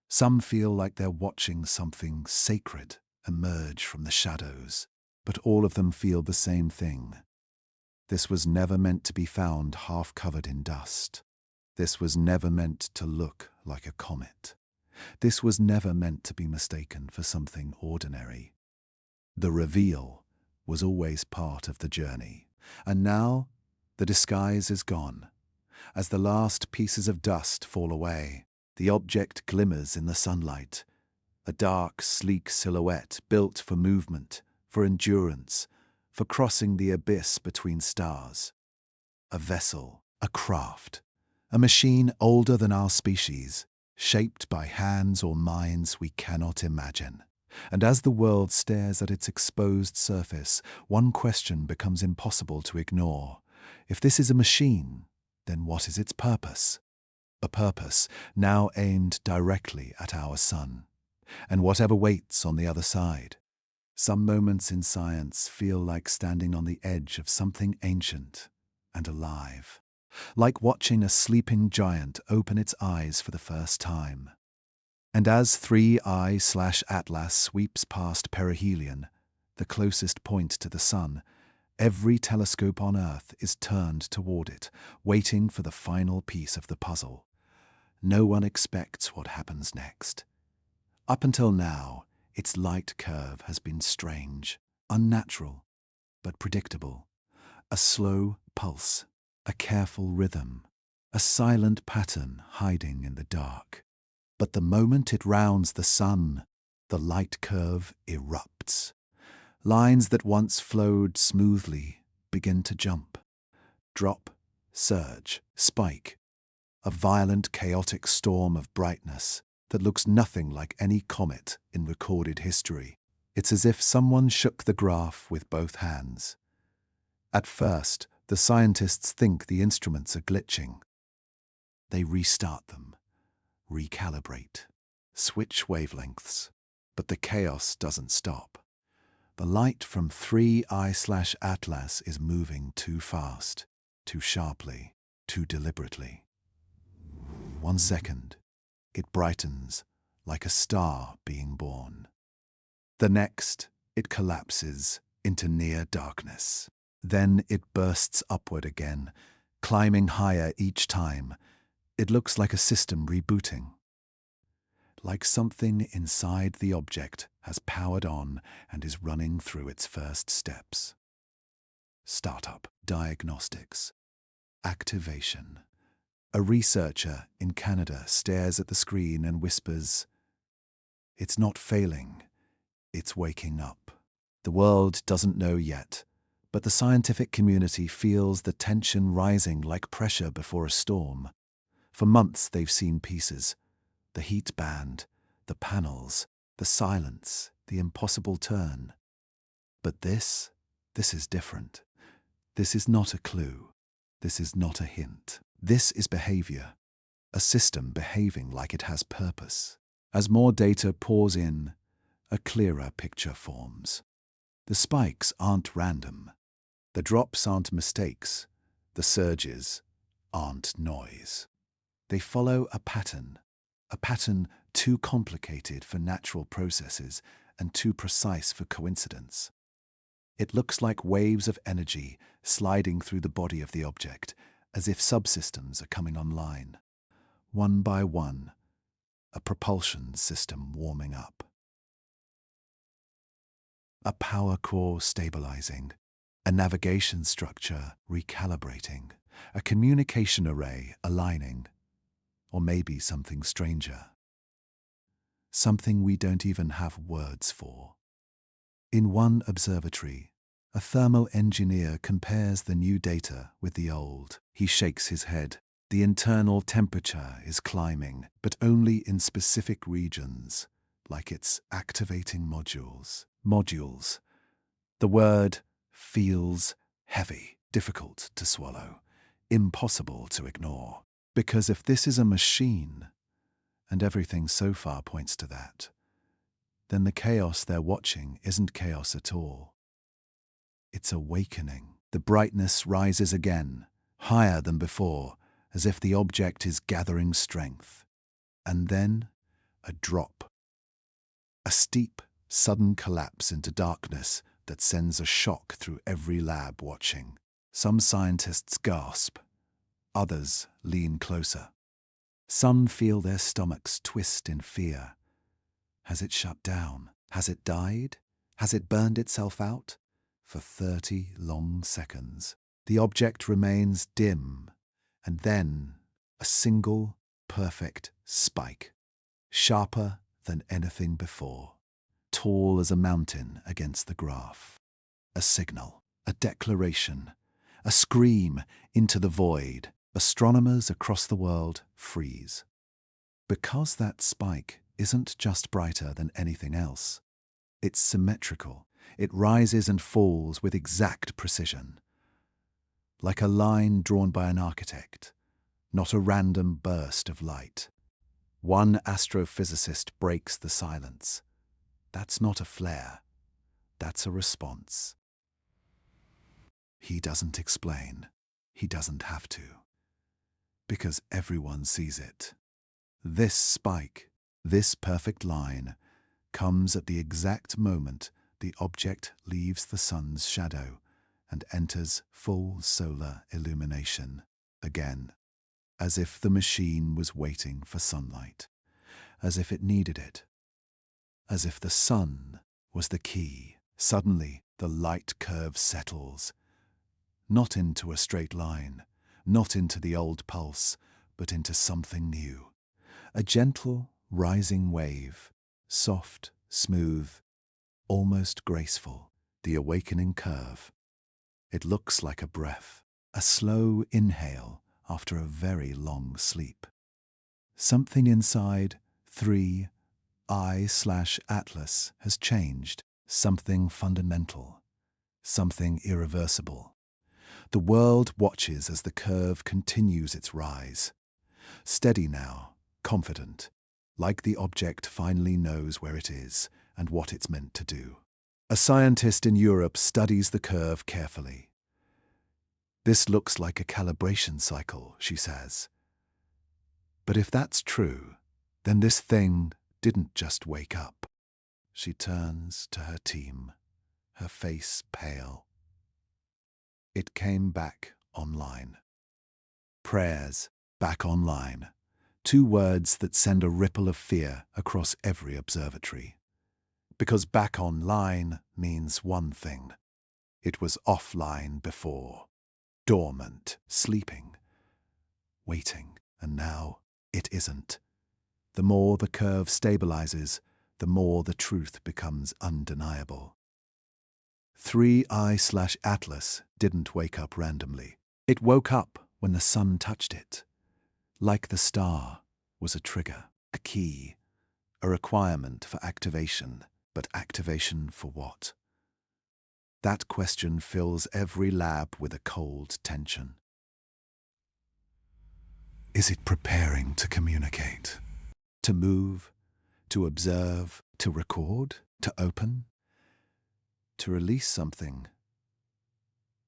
S1: some feel like they're watching something sacred emerge from the shadows, but all of them feel the same thing. This was never meant to be found half covered in dust. This was never meant to look like a comet. This was never meant to be mistaken for something ordinary. The reveal was always part of the journey, and now The disguise is gone. As the last pieces of dust fall away, the object glimmers in the sunlight, a dark, sleek silhouette built for movement, for endurance, for crossing the abyss between stars. A vessel, a craft, a machine older than our species, shaped by hands or minds we cannot imagine. And as the world stares at its exposed surface, one question becomes impossible to ignore. If this is a machine, then what is its purpose? A purpose now aimed directly at our sun, and whatever waits on the other side. Some moments in science feel like standing on the edge of something ancient and alive, like watching a sleeping giant open its eyes for the first time. And as 3I/Atlas sweeps past perihelion, the closest point to the sun, every telescope on Earth is turned toward it, waiting for the final piece of the puzzle. No one expects what happens next. Up until now, its light curve has been strange, unnatural, but predictable. A slow pulse, a careful rhythm, a silent pattern hiding in the dark. But the moment it rounds the sun, the light curve erupts. Lines that once flowed smoothly begin to jump, drop, surge, spike. A violent, chaotic storm of brightness that looks nothing like any comet in recorded history. It's as if someone shook the graph with both hands. At first, the scientists think the instruments are glitching. They restart them, recalibrate, switch wavelengths, but the chaos doesn't stop. The light from 3I/Atlas is moving too fast, too sharply, too deliberately. 1 second, it brightens like a star being born. The next, it collapses into near darkness. Then it bursts upward again, climbing higher each time. It looks like a system rebooting. Like something inside the object has powered on and is running through its first steps. Startup, diagnostics, activation. A researcher in Canada stares at the screen and whispers, "It's not failing, it's waking up." The world doesn't know yet, but the scientific community feels the tension rising like pressure before a storm. For months they've seen pieces, the heat band, the panels, the silence, the impossible turn. But this is different. This is not a clue. This is not a hint. This is behavior, a system behaving like it has purpose. As more data pours in, a clearer picture forms. The spikes aren't random. The drops aren't mistakes. The surges aren't noise. They follow a pattern too complicated for natural processes and too precise for coincidence. It looks like waves of energy sliding through the body of the object, as if subsystems are coming online. One by one, a propulsion system warming up. A power core stabilizing, a navigation structure recalibrating, a communication array aligning, or maybe something stranger. Something we don't even have words for. In one observatory, a thermal engineer compares the new data with the old. He shakes his head. The internal temperature is climbing, but only in specific regions, like it's activating modules. Modules. The word feels heavy, difficult to swallow, impossible to ignore. Because if this is a machine, and everything so far points to that, then the chaos they're watching isn't chaos at all. It's awakening. The brightness rises again, higher than before, as if the object is gathering strength. And then, a drop. A steep, sudden collapse into darkness that sends a shock through every lab watching. Some scientists gasp. Others lean closer. Some feel their stomachs twist in fear. Has it shut down? Has it died? Has it burned itself out? For 30 long seconds. The object remains dim, and then a single, perfect spike, sharper than anything before, tall as a mountain against the graph. A signal, a declaration, a scream into the void. Astronomers across the world freeze. Because that spike isn't just brighter than anything else. It's symmetrical. It rises and falls with exact precision, like a line drawn by an architect, not a random burst of light. One astrophysicist breaks the silence. That's not a flare. That's a response. He doesn't explain. He doesn't have to. Because everyone sees it. This spike, this perfect line, comes at the exact moment the object leaves the sun's shadow and enters full solar illumination again, as if the machine was waiting for sunlight, as if it needed it, as if the sun was the key. Suddenly, the light curve settles, not into a straight line, not into the old pulse, but into something new. A gentle, rising wave, soft, smooth, almost graceful, the awakening curve. It looks like a breath, a slow inhale after a very long sleep. Something inside 3I/Atlas has changed, something fundamental, something irreversible. The world watches as the curve continues its rise. Steady now, confident, like the object finally knows where it is and what it's meant to do. A scientist in Europe studies the curve carefully. This looks like a calibration cycle, she says. But if that's true, then this thing didn't just wake up. She turns to her team, her face pale. It came back online. Prayers back online. 2 words that send a ripple of fear across every observatory. Because back online means one thing. It was offline before, dormant, sleeping, waiting, and now it isn't. The more the curve stabilizes, the more the truth becomes undeniable. 3I/Atlas didn't wake up randomly. It woke up when the sun touched it. Like the star was a trigger, a key, a requirement for activation. But activation for what? That question fills every lab with a cold tension. Is it preparing to communicate? To move? To observe? To record? To open? To release something?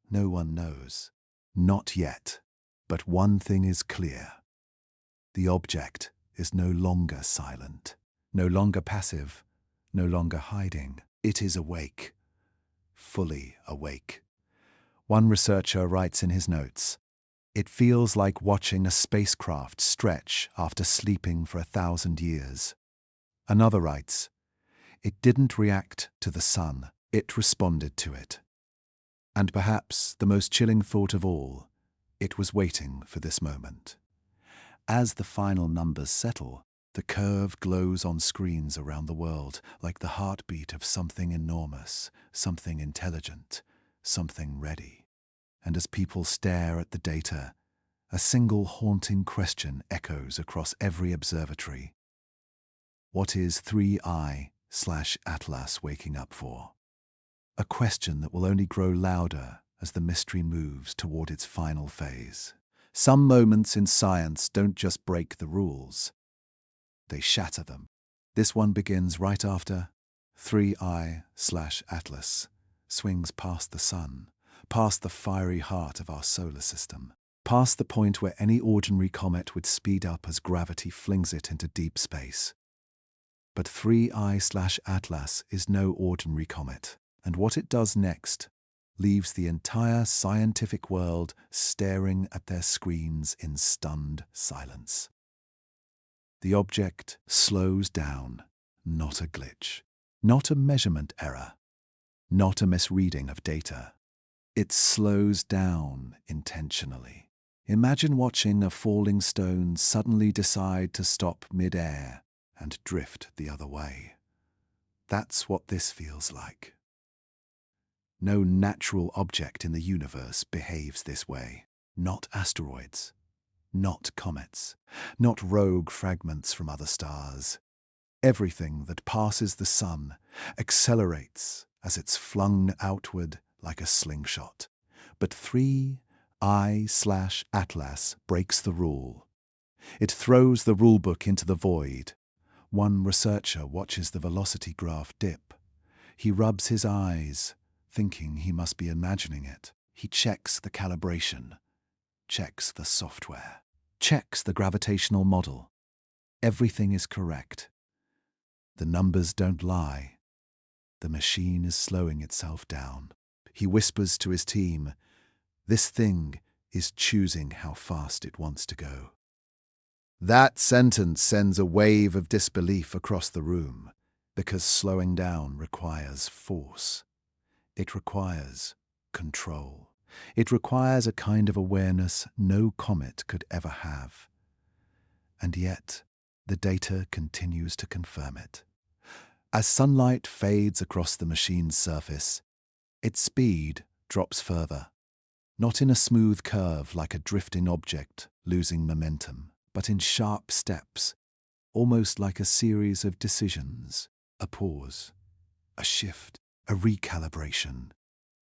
S1: No one knows. Not yet. But one thing is clear. The object is no longer silent, no longer passive, no longer hiding. It is awake. Fully awake. One researcher writes in his notes, "It feels like watching a spacecraft stretch after sleeping for 1,000 years." Another writes, "It didn't react to the sun, it responded to it." And perhaps the most chilling thought of all, it was waiting for this moment. As the final numbers settle, the curve glows on screens around the world like the heartbeat of something enormous, something intelligent, something ready. And as people stare at the data, a single haunting question echoes across every observatory. What is 3I/Atlas waking up for? A question that will only grow louder as the mystery moves toward its final phase. Some moments in science don't just break the rules. They shatter them. This one begins right after 3I/Atlas swings past the sun, past the fiery heart of our solar system, past the point where any ordinary comet would speed up as gravity flings it into deep space. But 3I/Atlas is no ordinary comet, and what it does next leaves the entire scientific world staring at their screens in stunned silence. The object slows down, not a glitch, not a measurement error, not a misreading of data. It slows down intentionally. Imagine watching a falling stone suddenly decide to stop mid-air and drift the other way. That's what this feels like. No natural object in the universe behaves this way. Not asteroids, not comets, not rogue fragments from other stars. Everything that passes the sun accelerates as it's flung outward like a slingshot. But 3I/Atlas breaks the rule. It throws the rulebook into the void. One researcher watches the velocity graph dip. He rubs his eyes, thinking he must be imagining it. He checks the calibration, checks the software, checks the gravitational model. Everything is correct. The numbers don't lie. The machine is slowing itself down. He whispers to his team, "This thing is choosing how fast it wants to go." That sentence sends a wave of disbelief across the room, because slowing down requires force. It requires control. It requires a kind of awareness no comet could ever have. And yet, the data continues to confirm it. As sunlight fades across the machine's surface, its speed drops further, not in a smooth curve like a drifting object losing momentum, but in sharp steps, almost like a series of decisions, a pause, a shift, a recalibration.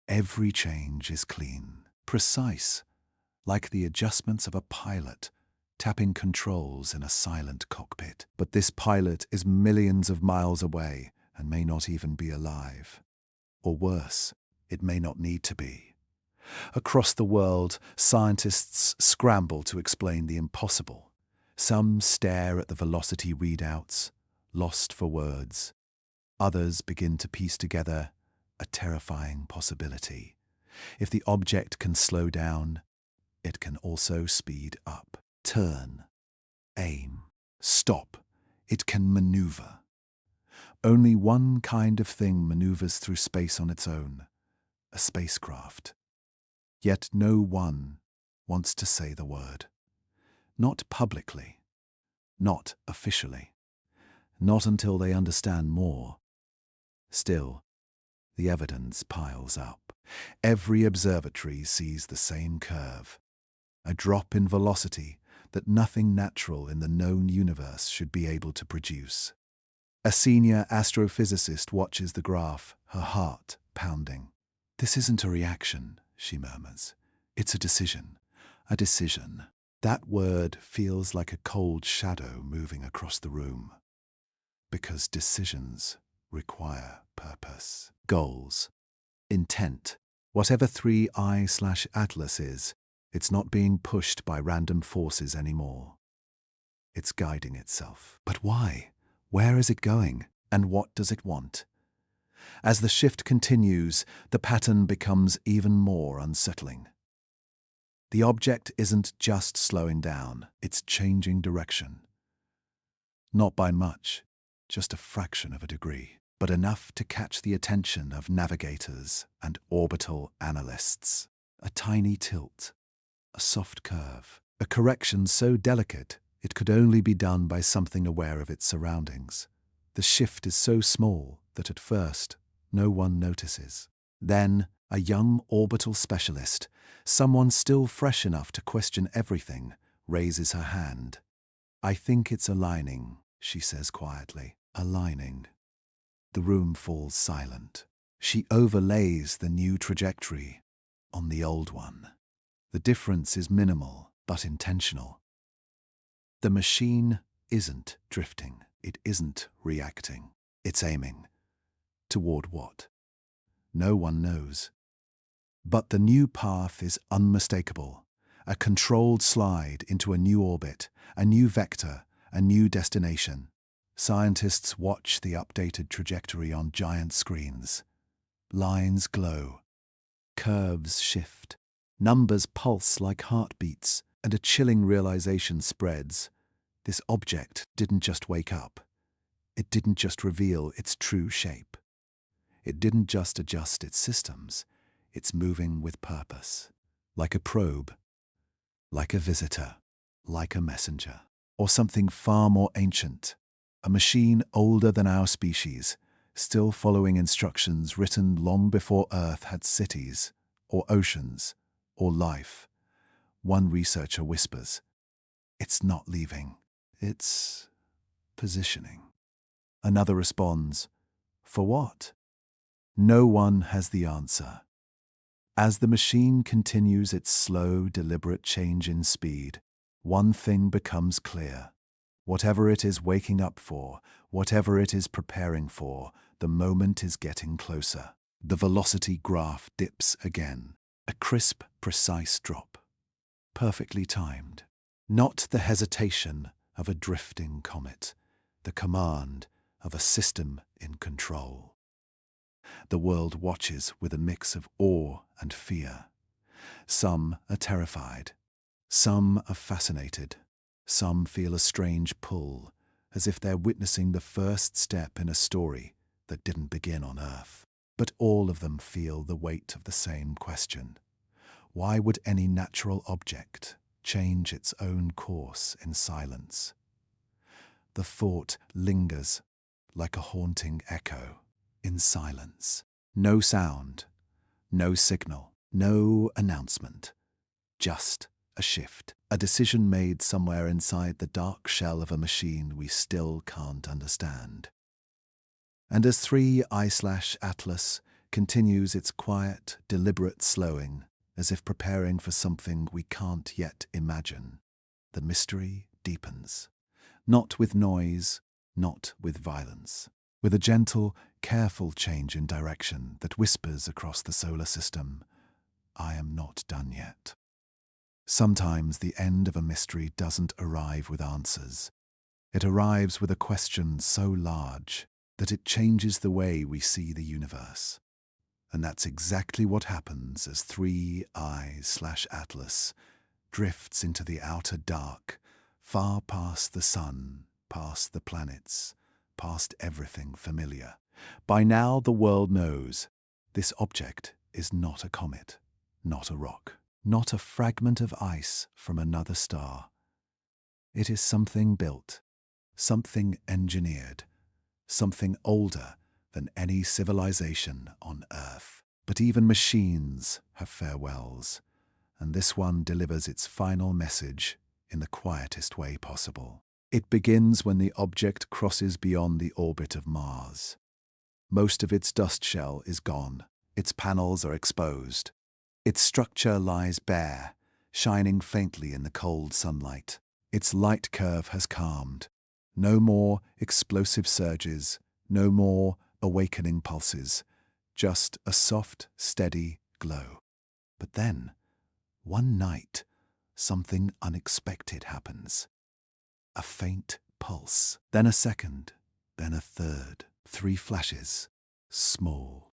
S1: Every change is clean, precise, like the adjustments of a pilot tapping controls in a silent cockpit. But this pilot is millions of miles away and may not even be alive. Or worse, it may not need to be. Across the world, scientists scramble to explain the impossible. Some stare at the velocity readouts, lost for words. Others begin to piece together a terrifying possibility. If the object can slow down, it can also speed up. Turn, aim, stop. It can maneuver. Only one kind of thing maneuvers through space on its own, a spacecraft. Yet no one wants to say the word. Not publicly, not officially, not until they understand more. Still, the evidence piles up. Every observatory sees the same curve, a drop in velocity that nothing natural in the known universe should be able to produce. A senior astrophysicist watches the graph, her heart pounding. "This isn't a reaction," she murmurs. "It's a decision. A decision." That word feels like a cold shadow moving across the room. Because decisions require purpose, goals, intent. Whatever 3I/Atlas is, it's not being pushed by random forces anymore. It's guiding itself. But why? Where is it going? And what does it want? As the shift continues, the pattern becomes even more unsettling. The object isn't just slowing down, it's changing direction. Not by much, just a fraction of a degree, but enough to catch the attention of navigators and orbital analysts. A tiny tilt, a soft curve, a correction so delicate it could only be done by something aware of its surroundings. The shift is so small that at first no one notices. Then a young orbital specialist, someone still fresh enough to question everything, raises her hand. "I think it's aligning," she says quietly. Aligning. The room falls silent. She overlays the new trajectory on the old one. The difference is minimal, but intentional. The machine isn't drifting. It isn't reacting. It's aiming. Toward what? No one knows. But the new path is unmistakable. A controlled slide into a new orbit, a new vector, a new destination. Scientists watch the updated trajectory on giant screens. Lines glow. Curves shift. Numbers pulse like heartbeats, and a chilling realization spreads. This object didn't just wake up. It didn't just reveal its true shape. It didn't just adjust its systems. It's moving with purpose, like a probe, like a visitor, like a messenger, or something far more ancient, a machine older than our species, still following instructions written long before Earth had cities, or oceans, or life. One researcher whispers, "It's not leaving, it's positioning." Another responds, "For what?" No one has the answer. As the machine continues its slow, deliberate change in speed, one thing becomes clear. Whatever it is waking up for, whatever it is preparing for, the moment is getting closer. The velocity graph dips again, a crisp, precise drop, perfectly timed. Not the hesitation of a drifting comet, the command of a system in control. The world watches with a mix of awe and fear. Some are terrified, some are fascinated, some feel a strange pull, as if they're witnessing the first step in a story that didn't begin on Earth. But all of them feel the weight of the same question. Why would any natural object change its own course in silence? The thought lingers like a haunting echo in silence. No sound, no signal, no announcement, just a shift, a decision made somewhere inside the dark shell of a machine we still can't understand. And as 3I/Atlas continues its quiet, deliberate slowing, as if preparing for something we can't yet imagine, the mystery deepens. Not with noise, not with violence, with a gentle, careful change in direction that whispers across the solar system, "I am not done yet." Sometimes the end of a mystery doesn't arrive with answers. It arrives with a question so large that it changes the way we see the universe. And that's exactly what happens as 3I/Atlas drifts into the outer dark, far past the sun, past the planets, past everything familiar. By now the world knows this object is not a comet, not a rock, not a fragment of ice from another star. It is something built, something engineered, something older than any civilization on Earth. But even machines have farewells, and this one delivers its final message in the quietest way possible. It begins when the object crosses beyond the orbit of Mars. Most of its dust shell is gone, its panels are exposed. Its structure lies bare, shining faintly in the cold sunlight. Its light curve has calmed. No more explosive surges, no more awakening pulses, just a soft, steady glow. But then, one night, something unexpected happens. A faint pulse, then a second, then a third. 3 flashes, small,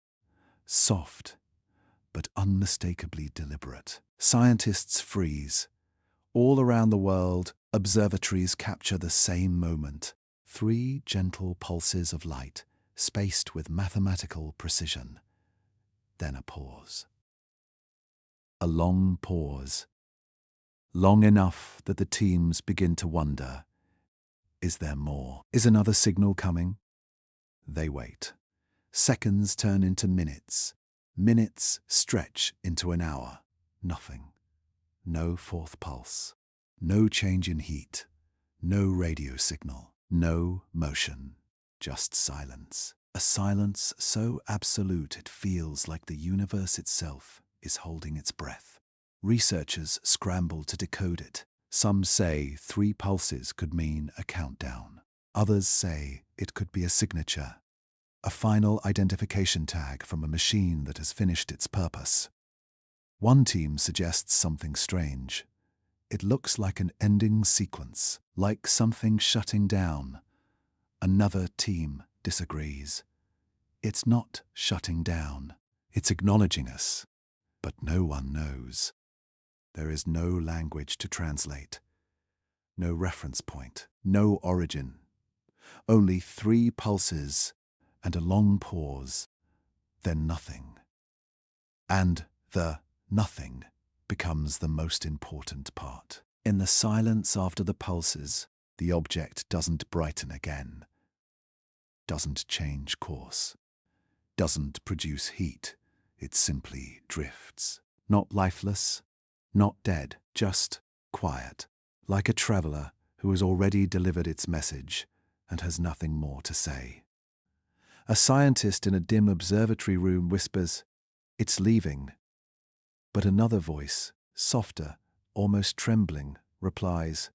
S1: soft, but unmistakably deliberate. Scientists freeze. All around the world, observatories capture the same moment. 3 gentle pulses of light, spaced with mathematical precision. Then a pause. A long pause. Long enough that the teams begin to wonder, is there more? Is another signal coming? They wait. Seconds turn into minutes. Minutes stretch into an hour. Nothing. No fourth pulse. No change in heat. No radio signal. No motion. Just silence. A silence so absolute it feels like the universe itself is holding its breath. Researchers scramble to decode it. Some say 3 pulses could mean a countdown. Others say it could be a signature, a final identification tag from a machine that has finished its purpose. One team suggests something strange. It looks like an ending sequence, like something shutting down. Another team disagrees. It's not shutting down. It's acknowledging us. But no one knows. There is no language to translate. No reference point. No origin. Only 3 pulses and a long pause. Then nothing. And the nothing becomes the most important part. In the silence after the pulses, the object doesn't brighten again, doesn't change course, doesn't produce heat. It simply drifts. Not lifeless, not dead, just quiet, like a traveler who has already delivered its message and has nothing more to say. A scientist in a dim observatory room whispers, "It's leaving." But another voice, softer, almost trembling, replies,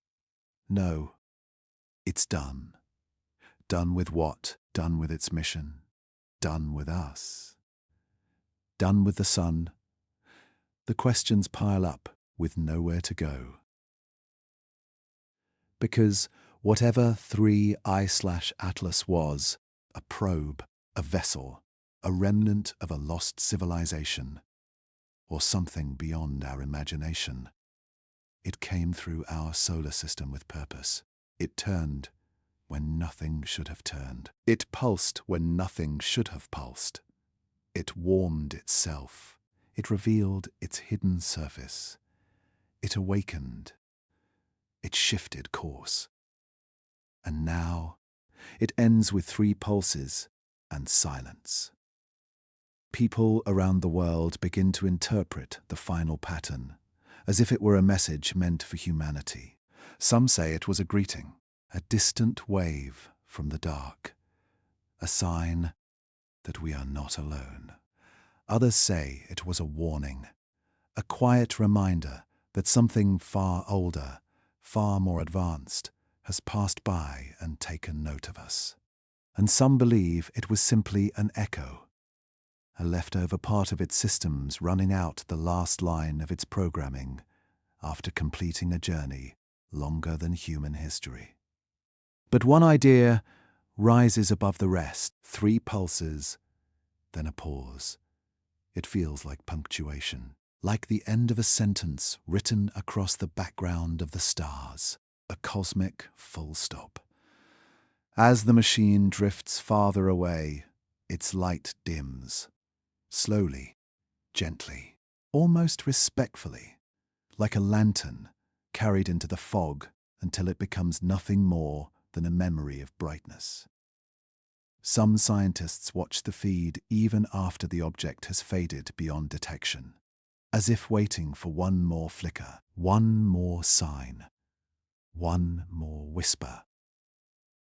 S1: "No, it's done." Done with what? Done with its mission. Done with us. Done with the sun. The questions pile up with nowhere to go. Because whatever 3I/Atlas was, a probe, a vessel, a remnant of a lost civilization, or something beyond our imagination, it came through our solar system with purpose. It turned when nothing should have turned. It pulsed when nothing should have pulsed. It warmed itself. It revealed its hidden surface. It awakened. It shifted course. And now it ends with 3 pulses and silence. People around the world begin to interpret the final pattern, as if it were a message meant for humanity. Some say it was a greeting, a distant wave from the dark, a sign that we are not alone. Others say it was a warning, a quiet reminder that something far older, far more advanced, has passed by and taken note of us. And some believe it was simply an echo, a leftover part of its systems running out the last line of its programming after completing a journey longer than human history. But one idea rises above the rest. 3 pulses, then a pause. It feels like punctuation, like the end of a sentence written across the background of the stars, a cosmic full stop. As the machine drifts farther away, its light dims, slowly, gently, almost respectfully, like a lantern carried into the fog until it becomes nothing more than a memory of brightness. Some scientists watch the feed even after the object has faded beyond detection, as if waiting for one more flicker, one more sign, one more whisper.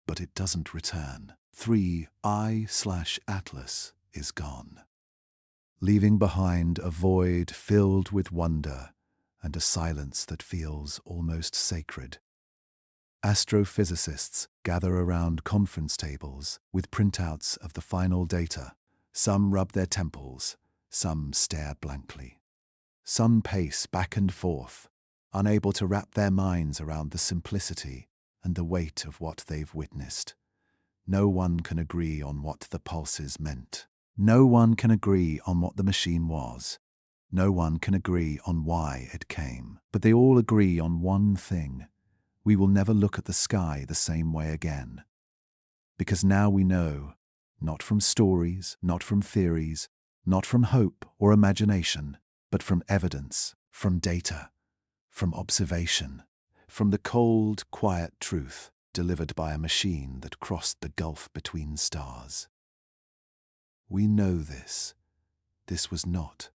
S1: But it doesn't return. 3I/Atlas is gone, leaving behind a void filled with wonder and a silence that feels almost sacred. Astrophysicists gather around conference tables with printouts of the final data. Some rub their temples, some stare blankly. Some pace back and forth, unable to wrap their minds around the simplicity and the weight of what they've witnessed. No one can agree on what the pulses meant. No one can agree on what the machine was. No one can agree on why it came. But they all agree on one thing. We will never look at the sky the same way again. Because now we know, not from stories, not from theories, not from hope or imagination, but from evidence, from data, from observation, from the cold, quiet truth delivered by a machine that crossed the gulf between stars. We know this. This was not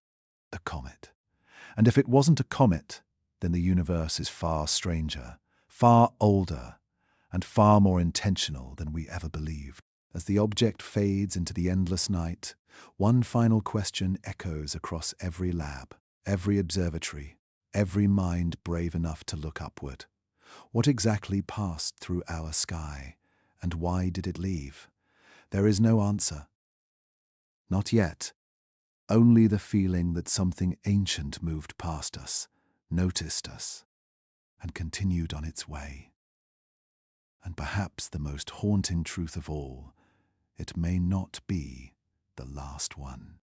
S1: a comet. And if it wasn't a comet, then the universe is far stranger, far older, and far more intentional than we ever believed. As the object fades into the endless night, one final question echoes across every lab, every observatory, every mind brave enough to look upward. What exactly passed through our sky, and why did it leave? There is no answer. Not yet. Only the feeling that something ancient moved past us, noticed us, and continued on its way. And perhaps the most haunting truth of all, it may not be the last one.